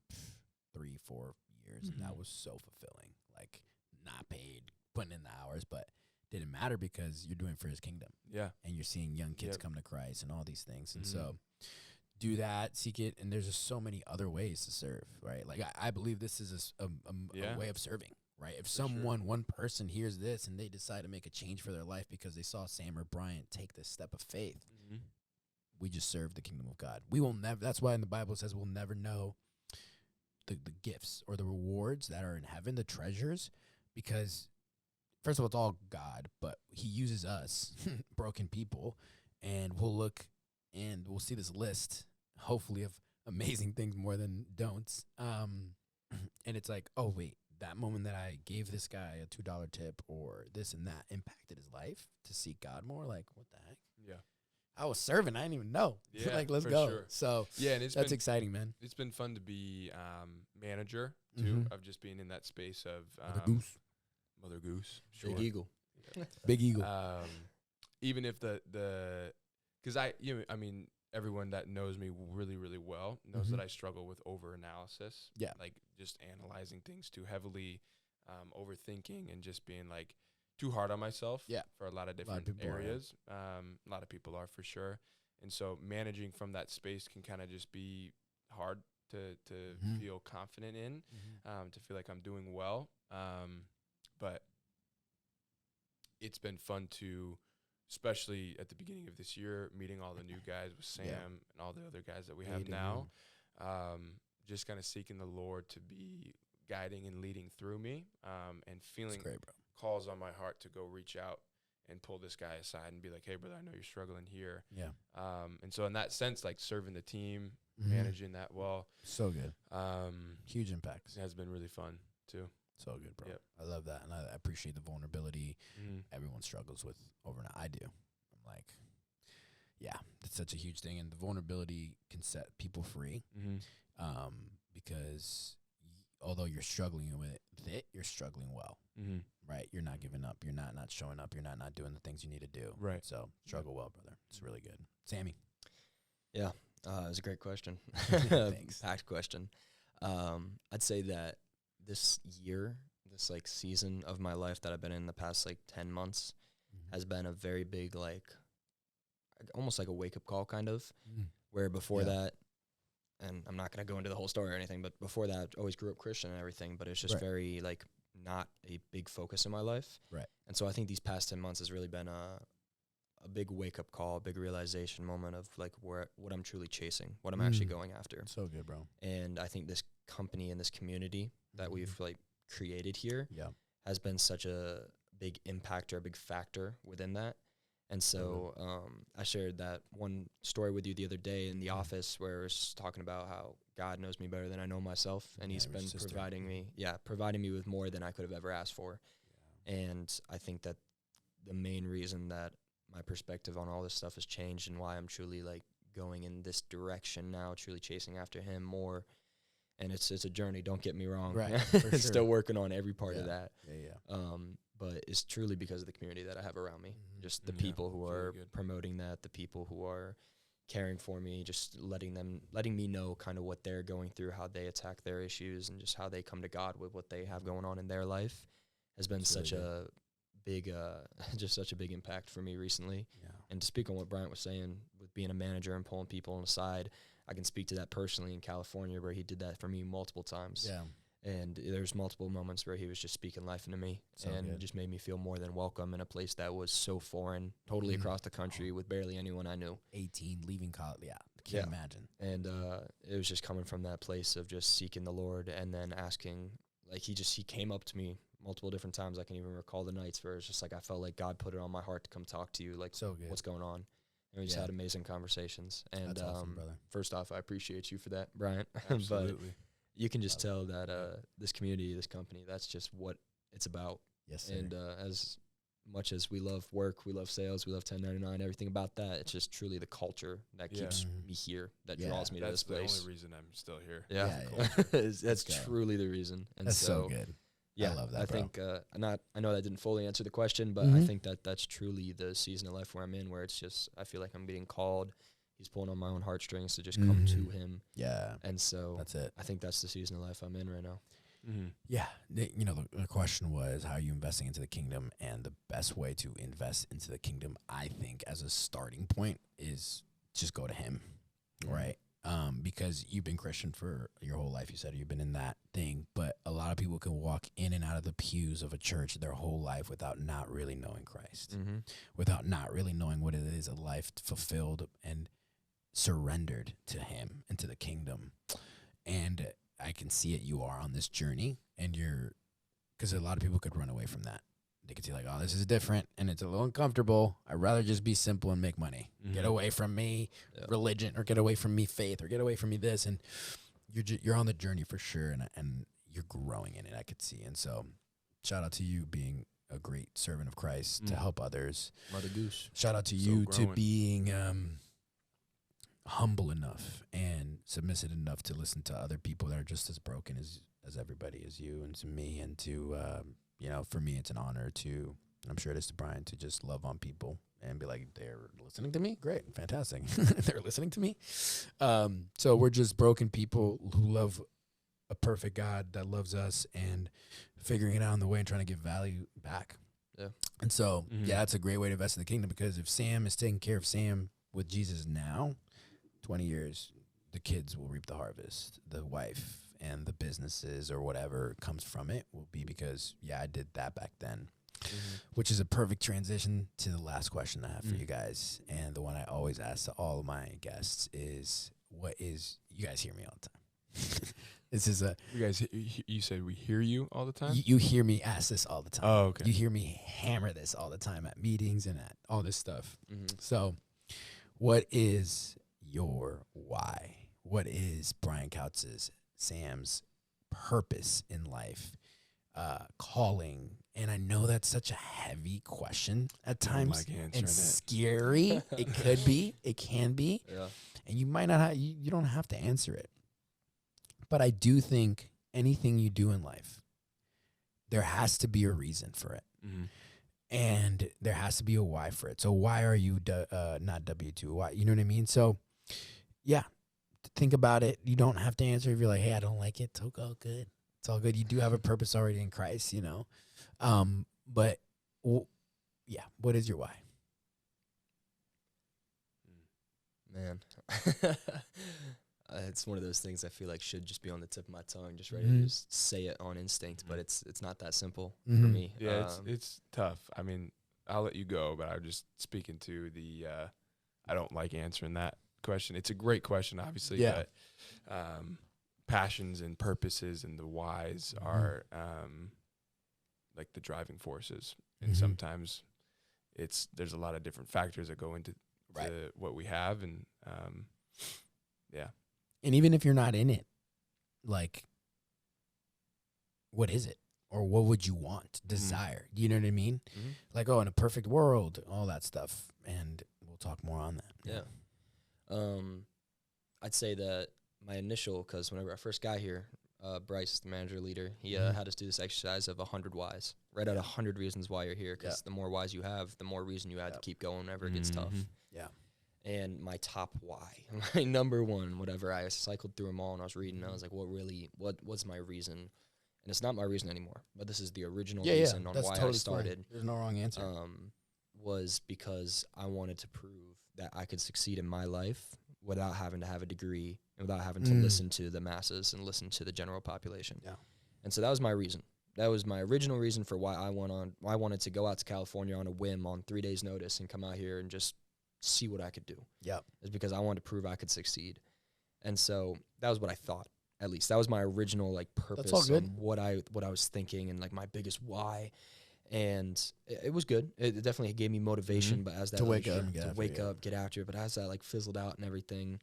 3-4 years, and that was so fulfilling. Like not paid, putting in the hours, but didn't matter because you're doing it for His kingdom.
Yeah.
And you're seeing young kids
Yep.
come to Christ and all these things. And so do that, seek it, and there's just so many other ways to serve, right? Like I believe this is a way of serving, right? If one person hears this and they decide to make a change for their life because they saw Sam or Bryant take this step of faith, we just serve the kingdom of God. We will never, that's why in the Bible it says we'll never know the gifts or the rewards that are in heaven, the treasures, because first of all, it's all God, but He uses us, broken people, and we'll look and we'll see this list, hopefully, of amazing things more than don'ts. And it's like, oh, wait, that moment that I gave this guy a $2 tip or this and that impacted his life to seek God more. Like, what the heck?
Yeah.
I was serving. I didn't even know.
Yeah,
like, let's
for
go.
sure.
So
Yeah, and
that's exciting, man.
It's been fun to be manager too, of just being in that space of Mother Goose, sure.
Big Eagle.
Big Eagle.
Even if because I mean, everyone that knows me really, really well knows that I struggle with over-analysis.
Yeah.
Like just analyzing things too heavily, overthinking, and just being like too hard on myself.
Yeah.
For a lot of different areas. A lot of people are for sure. And so managing from that space can kind of just be hard to feel confident in, to feel like I'm doing well. But it's been fun to, especially at the beginning of this year, meeting all the new guys with Sam and all the other guys that we have now, just kind of seeking the Lord to be guiding and leading through me, and feeling calls on my heart to go reach out and pull this guy aside and be like, hey, brother, I know you're struggling here. Yeah. And so in that sense, like serving the team, managing that well.
So good. Huge impacts.
It has been really fun too.
So good, bro. Yep. I love that. And I appreciate the vulnerability everyone struggles with overnight. I do. I'm like, yeah, that's such a huge thing. And the vulnerability can set people free, because although you're struggling with it, you're struggling well, right? You're not giving up. You're not showing up. You're not doing the things you need to do. Right. So struggle well, brother. It's really good. Sammy.
Yeah. It was a great question. Thanks. Packed question. I'd say that this year, this like season of my life that I've been in the past like 10 months has been a very big, like almost like a wake up call kind of, where before that, and I'm not going to go into the whole story or anything, but before that, I always grew up Christian and everything, but it's just very like not a big focus in my life. Right. And so I think these past 10 months has really been a big wake up call, a big realization moment of like what I'm truly chasing, what I'm actually going after.
So good, bro.
And I think this company and this community that we've like created here has been such a big impact or a big factor within that. And so I shared that one story with you the other day in the office where I was talking about how God knows me better than I know myself, and He's been providing me with more than I could have ever asked for. Yeah. And I think that the main reason that my perspective on all this stuff has changed and why I'm truly like going in this direction now, truly chasing after Him more. And it's a journey, don't get me wrong. Right. Still working on every part of that. But it's truly because of the community that I have around me. Just the people who are promoting that, the people who are caring for me, just letting me know kind of what they're going through, how they attack their issues, and just how they come to God with what they have going on in their life has been such a big, just such a big impact for me recently. Yeah. And to speak on what Bryant was saying with being a manager and pulling people on the side, I can speak to that personally in California where he did that for me multiple times. Yeah. And there's multiple moments where he was just speaking life into me, and it just made me feel more than welcome in a place that was so foreign, totally across the country with barely anyone I knew.
18, leaving college, can't imagine.
And it was just coming from that place of just seeking the Lord and then asking, like he came up to me multiple different times. I can even recall the nights where it's just like I felt like God put it on my heart to come talk to you, like what's going on. And we just had amazing conversations. And
that's awesome, brother.
First off, I appreciate you for that, Bryant.
Absolutely.
You can just tell that this community, this company, that's just what it's about.
Yes, sir.
And as much as we love work, we love sales, we love 1099, everything about that, it's just truly the culture that keeps me here, that draws me to this place.
That's the only reason I'm still here.
That's truly the reason. And
that's so good.
Yeah,
I love that,
I think, I know that didn't fully answer the question, but I think that that's truly the season of life where I'm in, where it's just, I feel like I'm getting called. He's pulling on my own heartstrings to just come to him.
Yeah.
And so
that's it.
I think that's the season of life I'm in right now.
Yeah. The question was, how are you investing into the kingdom? And the best way to invest into the kingdom, I think, as a starting point is just go to him, right? Because you've been Christian for your whole life. You said you've been in that thing, but a lot of people can walk in and out of the pews of a church their whole life without not really knowing Christ, without not really knowing what it is, a life fulfilled and surrendered to him and to the kingdom. And I can see it. You are on this journey, and because a lot of people could run away from that. They could see like, oh, this is different, and it's a little uncomfortable. I'd rather just be simple and make money. Get away from me, religion, or get away from me, faith, or get away from me, this. And you're on the journey for sure, and you're growing in it. I could see, and so shout out to you being a great servant of Christ to help others.
Mother Goose.
Shout out to you to being humble enough and submissive enough to listen to other people that are just as broken as everybody, as you and to me, and to for me it's an honor to, and I'm sure it is to Brian, to just love on people and be like, they're listening to me, great, fantastic. They're listening to me. So we're just broken people who love a perfect God that loves us and figuring it out on the way and trying to give value back. And so that's a great way to invest in the kingdom, because if Sam is taking care of Sam with Jesus now, 20 years, the kids will reap the harvest. The wife and the businesses or whatever comes from it will be because, I did that back then, which is a perfect transition to the last question I have for you guys. And the one I always ask to all of my guests is, you guys hear me all the time. This is
you said we hear you all the time?
You hear me ask this all the time.
Oh, okay.
You hear me hammer this all the time at meetings and at all this stuff. So what is your why? What is Brian Kautz's, Sam's purpose in life, calling? And I know that's such a heavy question at times and scary. It could be, it can be, and you might not you don't have to answer it. But I do think anything you do in life, there has to be a reason for it. And there has to be a why for it. So why are you not W-2? Why? You know what I mean? So think about it. You don't have to answer if you're like, hey, I don't like it. It's all good. It's all good. You do have a purpose already in Christ, But what is your why?
Man. It's one of those things I feel like should just be on the tip of my tongue, just ready to just say it on instinct, but it's not that simple for me.
Yeah, it's tough. I mean, I'll let you go, but I'm just speaking to the I don't like answering that question. It's a great question, obviously, but passions and purposes and the whys are like the driving forces. And sometimes there's a lot of different factors that go into what we have, and
And even if you're not in it, like, what is it? Or what would you want, desire? You know what I mean? Like, in a perfect world, all that stuff. And we'll talk more on that.
I'd say that my initial, because whenever I first got here, Bryce, the manager leader, he had us do this exercise of 100 whys. Write out 100 reasons why you're here, because the more whys you have, the more reason you have to keep going whenever it gets tough. And my top why, my number one, whatever, I cycled through them all and I was reading, I was like, what's my reason? And it's not my reason anymore, but this is the original reason on why I started.
Fine. There's no wrong answer.
Was because I wanted to prove that I could succeed in my life without having to have a degree and without having to listen to the masses and listen to the general population. And so that was my reason. That was my original reason for why I wanted to go out to California on a whim on 3 days' notice and come out here and just see what I could do. Is because I wanted to prove I could succeed. And so that was what I thought, at least. That was my original purpose.
That's all good.
And what I was thinking and my biggest why. And it was good. It definitely gave me motivation, but as that
to wake up,
get after it. But as that fizzled out and everything,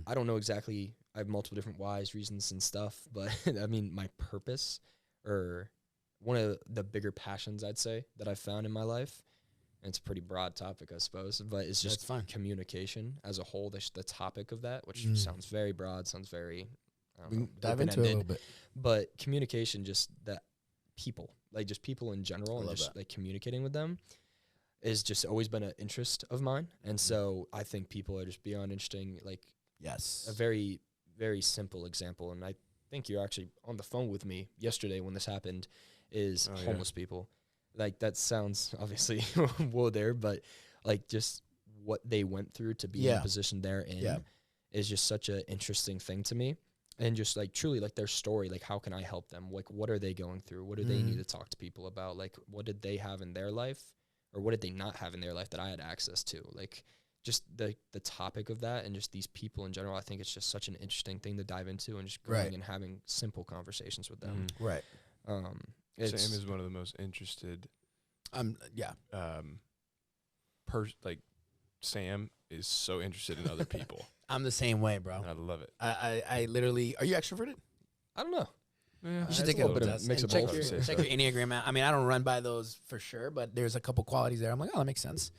I don't know exactly I have multiple different whys, reasons, and stuff. But I mean, my purpose, or one of the bigger passions I'd say that I've found in my life, and it's a pretty broad topic, I suppose, but it's just communication as a whole. The topic of that, which sounds very broad, sounds very
dive into it a little bit.
But communication, just that people, like just people in general, and just like communicating with them, is just always been an interest of mine. And so I think people are just beyond interesting. Like,
yes,
a very, very simple example, and I think you're actually on the phone with me yesterday when this happened, is homeless people. Like, that sounds obviously whoa there, but like just what they went through to be in the position they're in is just such an interesting thing to me. And just like truly like their story, like how can I help them? Like, what are they going through? What do they need to talk to people about? Like, what did they have in their life, or what did they not have in their life that I had access to? Like, just the topic of that, and just these people in general, I think it's just such an interesting thing to dive into, and just going and having simple conversations with them.
Right.
Sam is one of the most interested. Like, Sam is so interested in other people.
I'm the same way, bro.
I love it.
I literally. Are you extroverted?
I don't know.
Yeah, you should take a little bit of mix of both. Check your Enneagram out. I mean, I don't run by those for sure, but there's a couple qualities there. I'm like, oh, that makes sense.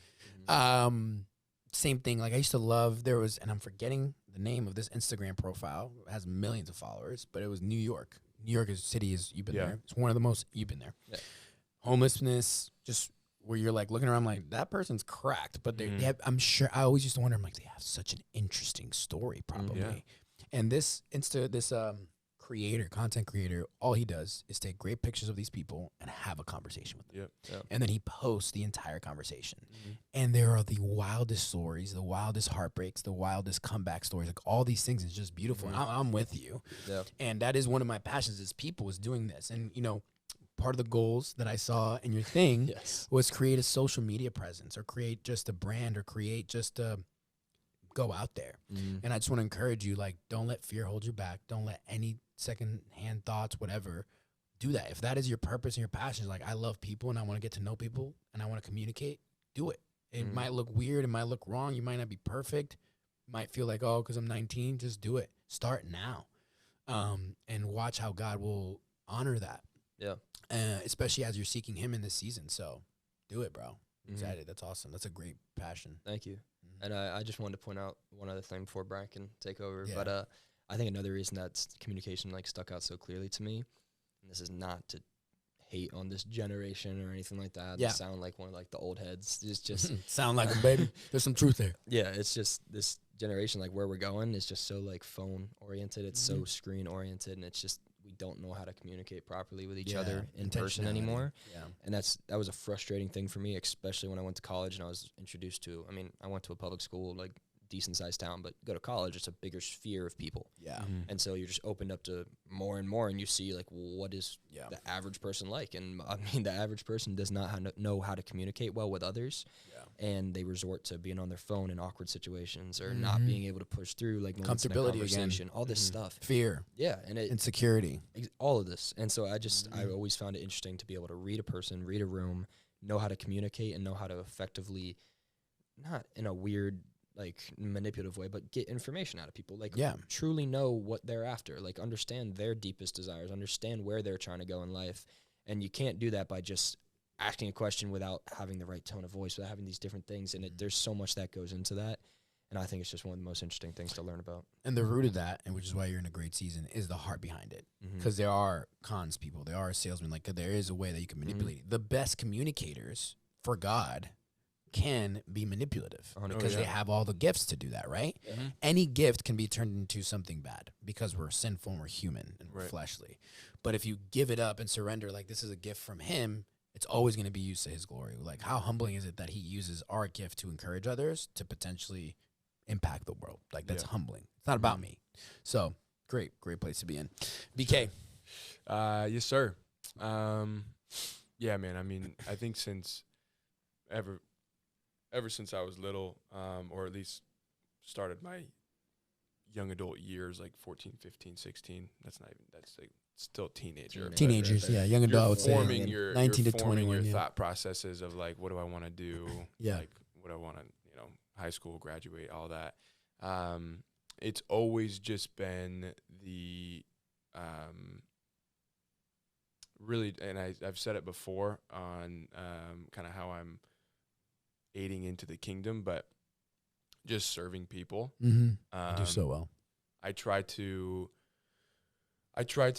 Same thing. Like, I used to love. There was, and I'm forgetting the name of this Instagram profile. It has millions of followers, but it was New York. New York is city. You've been there. It's one of the most. You've been there. Yeah. Homelessness, just where you're like looking around, like that person's cracked, but they have, I'm sure. I always used to wonder. I'm like, they have such an interesting story, probably. And this content creator, all he does is take great pictures of these people and have a conversation with them. And then he posts the entire conversation. And there are the wildest stories, the wildest heartbreaks, the wildest comeback stories, like all these things is just beautiful. And I'm with you. And that is one of my passions is people is doing this. And, you know, part of the goals that I saw in your thing was create a social media presence, or create just a brand, or create just a go out there. And I just want to encourage you, like, don't let fear hold you back. Don't let any second-hand thoughts, whatever, do that. If that is your purpose and your passion, like, I love people and I want to get to know people and I want to communicate, do it. It might look weird. It might look wrong. You might not be perfect. You might feel like, oh, because I'm 19, just do it. Start now. And watch how God will honor that. Especially as you're seeking him in this season. So do it, bro. Excited. That's awesome. That's a great passion.
Thank you. And I just wanted to point out one other thing before Brian can take over. But I think another reason that communication like stuck out so clearly to me, and this is not to hate on this generation or anything like that. They sound like one of like the old heads. It's just
sound like a baby. There's some truth there.
Yeah, it's just this generation, like where we're going is just so like phone oriented. It's so screen oriented, and it's just we don't know how to communicate properly with each other in person anymore. And that was a frustrating thing for me, especially when I went to college and I was introduced to, I mean, I went to a public school, like decent sized town, but go to college, it's a bigger sphere of people. And so you're just opened up to more and more, and you see like, what is the average person like? And I mean, the average person does not know how to communicate well with others. And they resort to being on their phone in awkward situations, or not being able to push through like
comfortability
conversation, all this stuff,
fear,
and
insecurity,
all of this. And so I always found it interesting to be able to read a person, read a room, know how to communicate, and know how to effectively, not in a weird like manipulative way, but get information out of people, like truly know what they're after, like understand their deepest desires, understand where they're trying to go in life. And you can't do that by just asking a question without having the right tone of voice, without having these different things. And there's so much that goes into that. And I think it's just one of the most interesting things to learn about.
And the root of that, and which is why you're in a great season, is the heart behind it. Because there are cons people, there are salesmen, like there is a way that you can manipulate it. The best communicators for God can be manipulative because they have all the gifts to do that, right? Any gift can be turned into something bad because we're sinful and we're human and we're fleshly. But if you give it up and surrender, like this is a gift from him, it's always going to be used to his glory. Like how humbling is it that he uses our gift to encourage others to potentially impact the world? Like that's humbling. It's not about me. So great place to be in. BK.
Yes, sir. Yeah, man. I mean, I think ever since I was little, or at least started my young adult years, like 14, 15, 16. That's like still teenager.
Teenagers, young adult, I would say.
Your 19 to 21, your thought processes of like, what do I want to do? Like, what I want to, high school, graduate, all that. it's always just been the really, and I've said it before on kind of how I'm aiding into the kingdom, but just serving people.
You do so well.
I try to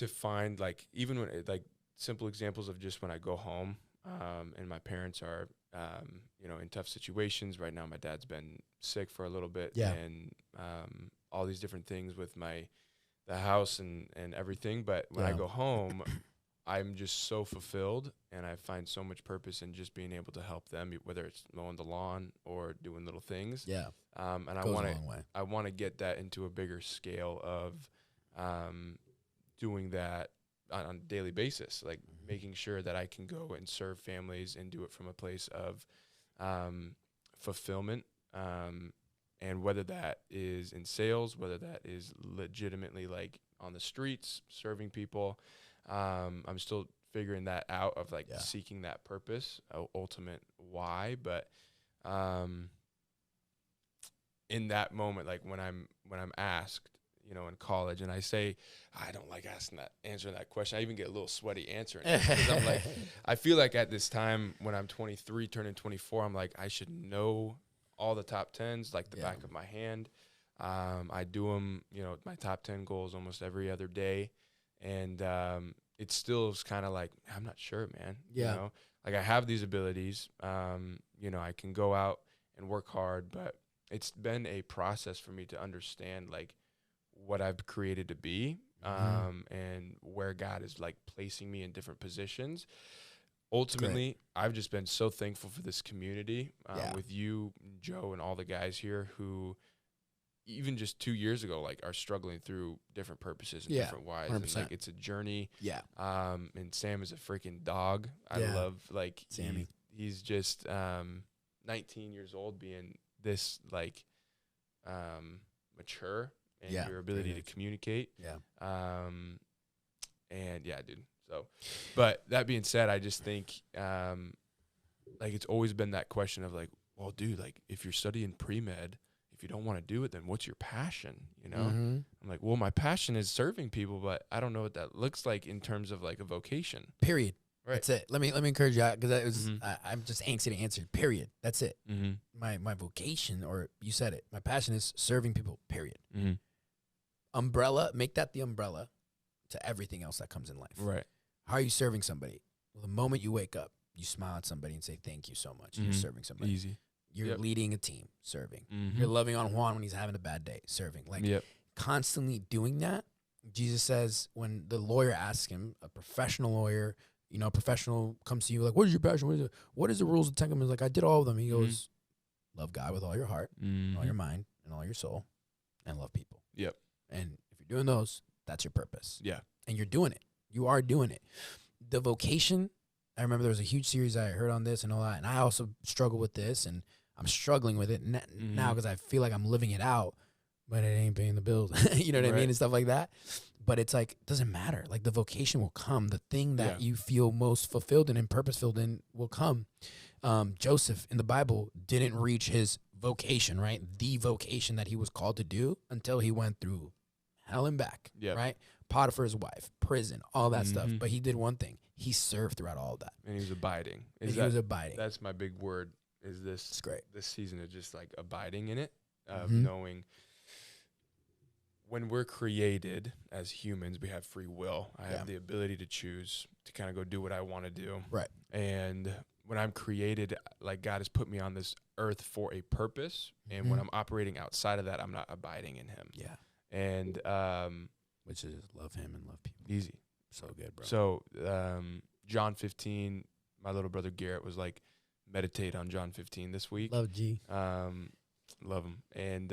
find, like, even when like simple examples of just when I go home, and my parents are, in tough situations. Right now, my dad's been sick for a little bit, and all these different things with the house and everything. But when I go home, I'm just so fulfilled, and I find so much purpose in just being able to help them, whether it's mowing the lawn or doing little things.
Yeah.
And I want to get that into a bigger scale of doing that on a daily basis, like making sure that I can go and serve families and do it from a place of fulfillment. And whether that is in sales, whether that is legitimately like on the streets, serving people, I'm still figuring that out of like seeking that purpose, ultimate why. But in that moment, like when I'm asked, in college, and I say, I don't like answering that question. I even get a little sweaty answering it, because I'm like, I feel like at this time when I'm 23, turning 24, I'm like, I should know all the top 10s like the back of my hand. I do them, my top 10 goals almost every other day. And it still is kind of like, I'm not sure, man.
Yeah.
Like I have these abilities, I can go out and work hard, but it's been a process for me to understand like what I've created to be, and where God is like placing me in different positions. Ultimately, I've just been so thankful for this community, with you, Joe, and all the guys here who even just 2 years ago, like, are struggling through different purposes and different whys. 100%. And like, it's a journey. Yeah. And Sam is a freaking dog. I love, like, Sammy. He's just 19 years old, being this like mature in your ability to communicate. Yeah. And yeah, dude. So, but that being said, I just think like it's always been that question of like, well, dude, like if you're studying pre-med, if you don't want to do it, then what's your passion? I'm like, well, my passion is serving people, but I don't know what that looks like in terms of like a vocation.
Period. Right. That's it. Let me encourage you, because that was I'm just anxious to answer. Period. That's it. My vocation, or you said it. My passion is serving people. Period. Umbrella. Make that the umbrella to everything else that comes in life. Right. How are you serving somebody? Well, the moment you wake up, you smile at somebody and say thank you so much. You're serving somebody. Easy. You're leading a team. Serving. You're loving on Juan when he's having a bad day. Serving. Like constantly doing that. Jesus says when the lawyer asks him, a professional lawyer. A professional comes to you like, what is your passion? What is the rules of the Ten Commandments? Like, I did all of them. He goes, love God with all your heart, all your mind, and all your soul, and love people. Yep. And if you're doing those, that's your purpose. Yeah. And you're doing it. You are doing it. The vocation, I remember there was a huge series I heard on this and all that, and I also struggle with this, and I'm struggling with it now because I feel like I'm living it out, but it ain't paying the bills. You know what I mean? And stuff like that. But it's like, it doesn't matter. Like, the vocation will come. The thing that you feel most fulfilled in and purpose-filled in will come. Joseph in the Bible didn't reach his vocation, right? The vocation that he was called to do until he went through hell and back, right? Potiphar's wife, prison, all that stuff. But he did one thing. He served throughout all of that.
And he was abiding.
He was abiding.
That's my big word, is this.
It's great.
This season of just, like, abiding in it, of knowing when we're created as humans, we have free will. I have the ability to choose to kind of go do what I want to do. Right. And when I'm created, like, God has put me on this earth for a purpose. And when I'm operating outside of that, I'm not abiding in him. Yeah. And
which is love him and love people.
Easy.
So good, bro.
So John 15, my little brother Garrett was like, meditate on John 15 this week.
Love G.
Love him. And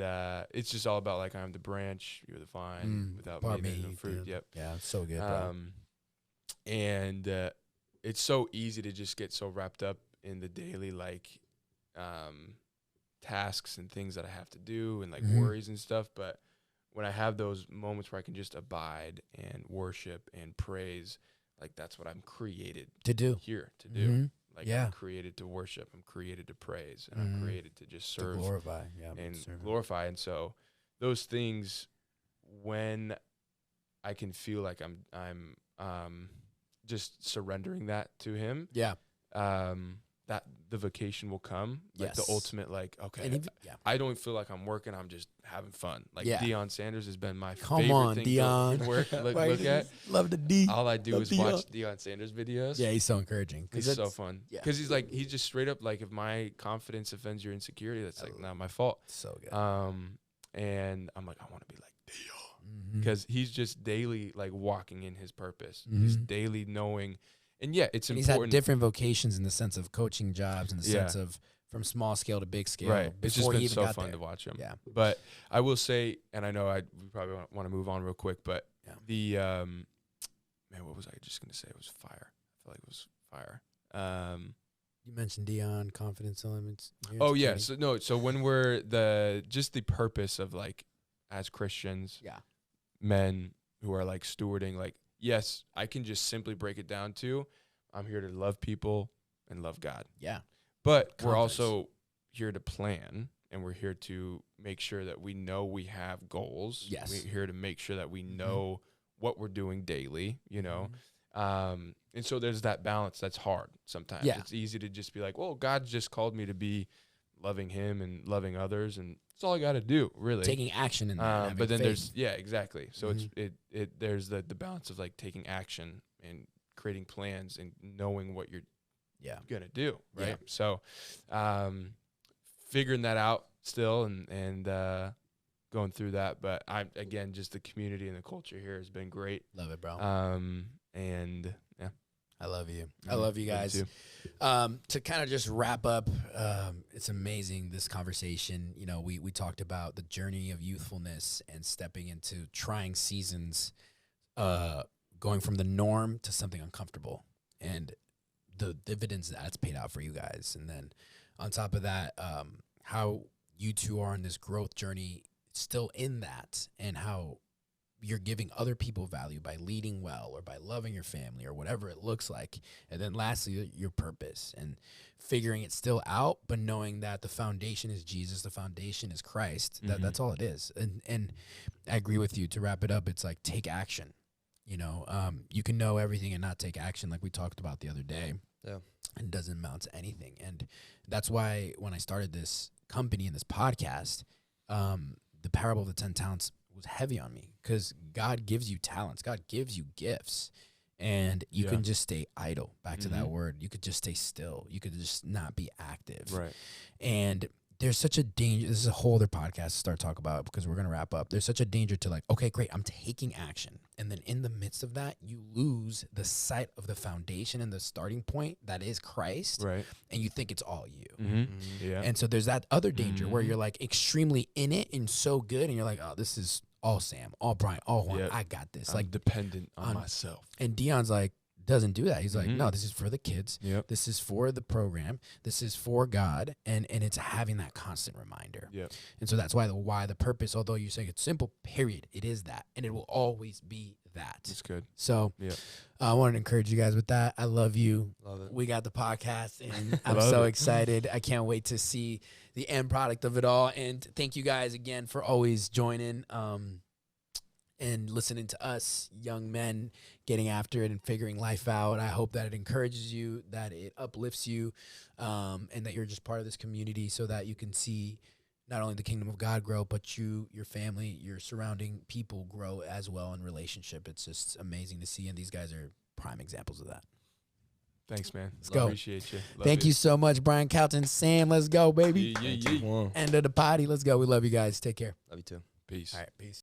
it's just all about, like, I'm the branch, you're the vine. Without me, there's no fruit. Yep.
Yeah, so good, bro.
And it's so easy to just get so wrapped up in the daily, like, tasks and things that I have to do and, like, worries and stuff. But when I have those moments where I can just abide and worship and praise, like, that's what I'm created
to do.
Here to do. Like, I'm created to worship. I'm created to praise. And I'm created to just serve.
To glorify.
And glorify. And so those things, when I can feel like I'm just surrendering that to him.
Yeah.
That the vacation will come. Like
Yes.
the ultimate, like, okay,
And yeah.
I don't feel like I'm working. I'm just having fun. Like
Yeah.
Deion Sanders has been my
Come
favorite
on,
thing
Deion.
to work, look
Right.
at.
Love the D.
All I do
Love
is
Deion.
watch Deion Sanders videos.
Yeah, he's so encouraging.
He's so fun.
Yeah.
Because he's just straight up like, if my confidence offends your insecurity, that's like not my fault.
So good.
And I'm like, I want to be like Deion.
Mhm.
Because he's just daily like walking in his purpose.
Mhm.
He's daily knowing. And yeah, it's
And he's had
important.
different vocations in the sense of coaching jobs, in the
Yeah.
sense of from small scale to big scale.
Right. It's just
before he
been
even
so
got
fun
there.
to watch him.
Yeah.
But I will say, and I know we probably want to move on real quick, but
Yeah.
the man, what was I just gonna say? It was fire. I feel like it was fire.
You mentioned Deion, confidence elements.
Oh yeah. So when we're the purpose of, like, as Christians,
Yeah.
men who are like stewarding, like, yes, I can just simply break it down to, I'm here to love people and love God.
Yeah.
But we're
Conference.
also here to plan, and we're here to make sure that we know we have goals.
Yes.
We're here to make sure that we know what we're doing daily, you know. And so there's that balance that's hard sometimes.
Yeah.
It's easy to just be like, well, God just called me to be loving him and loving others, and that's all I got to do, really.
Taking action in that. and
But then
having faith.
exactly. So
Mhm.
there's the balance of, like, taking action and creating plans and knowing what you're gonna do, right?
Yeah.
So figuring that out still and going through that. But again, just the community and the culture here has been great.
Love it, bro.
And yeah,
I love you. I love you guys.
too.
To kind of just wrap up, it's amazing, this conversation. You know, we talked about the journey of youthfulness and stepping into trying seasons, going from the norm to something uncomfortable, and the dividends that's paid out for you guys. And then on top of that, how you two are in this growth journey still in that, and how you're giving other people value by leading well or by loving your family or whatever it looks like. And then lastly, your purpose and figuring it still out, but knowing that the foundation is Jesus, the foundation is Christ. That's all it is. And I agree with you. To wrap it up, it's like, take action. You know, you can know everything and not take action, like we talked about the other day.
Yeah.
And it doesn't amount to anything. And that's why when I started this company and this podcast, the parable of the 10 talents was heavy on me, because God gives you talents. God gives you gifts, and you can just stay idle. Back to that word. You could just stay still. You could just not be active.
Right.
And there's such a danger. This is a whole other podcast to start talk about, because we're going to wrap up. There's such a danger to, like, okay, great, I'm taking action. And then in the midst of that, you lose the sight of the foundation and the starting point that is Christ.
Right.
And you think it's all you.
Yeah.
And so there's that other danger where you're, like, extremely in it and so good, and you're like, oh, this is all Sam, all Bryant, all Juan. I got this.
I'm
like,
dependent on myself.
and Deion's like, doesn't do that. He's like, no, this is for the kids.
Yep.
This is for the program. This is for God. And it's having that constant reminder.
Yep.
And so that's why the purpose, although you say it's simple, period, it is that. And it will always be that.
It's good.
So
Yeah.
I wanted to encourage you guys with that. I love you.
Love it.
We got the podcast, and I'm
Love
so
it.
excited. I can't wait to see the end product of it all. And thank you guys again for always joining and listening to us young men getting after it and figuring life out. I hope that it encourages you, that it uplifts you, and that you're just part of this community, so that you can see not only the kingdom of God grow, but you, your family, your surrounding people grow as well in relationship. It's just amazing to see, and these guys are prime examples of that.
Thanks, man.
Let's go.
Appreciate you. Love
Thank you so much, Bryant, Kautz, and Sam. Let's go, baby.
Yeah.
End of the potty. Let's go. We love you guys. Take care.
Love you too.
Peace.
All right, peace.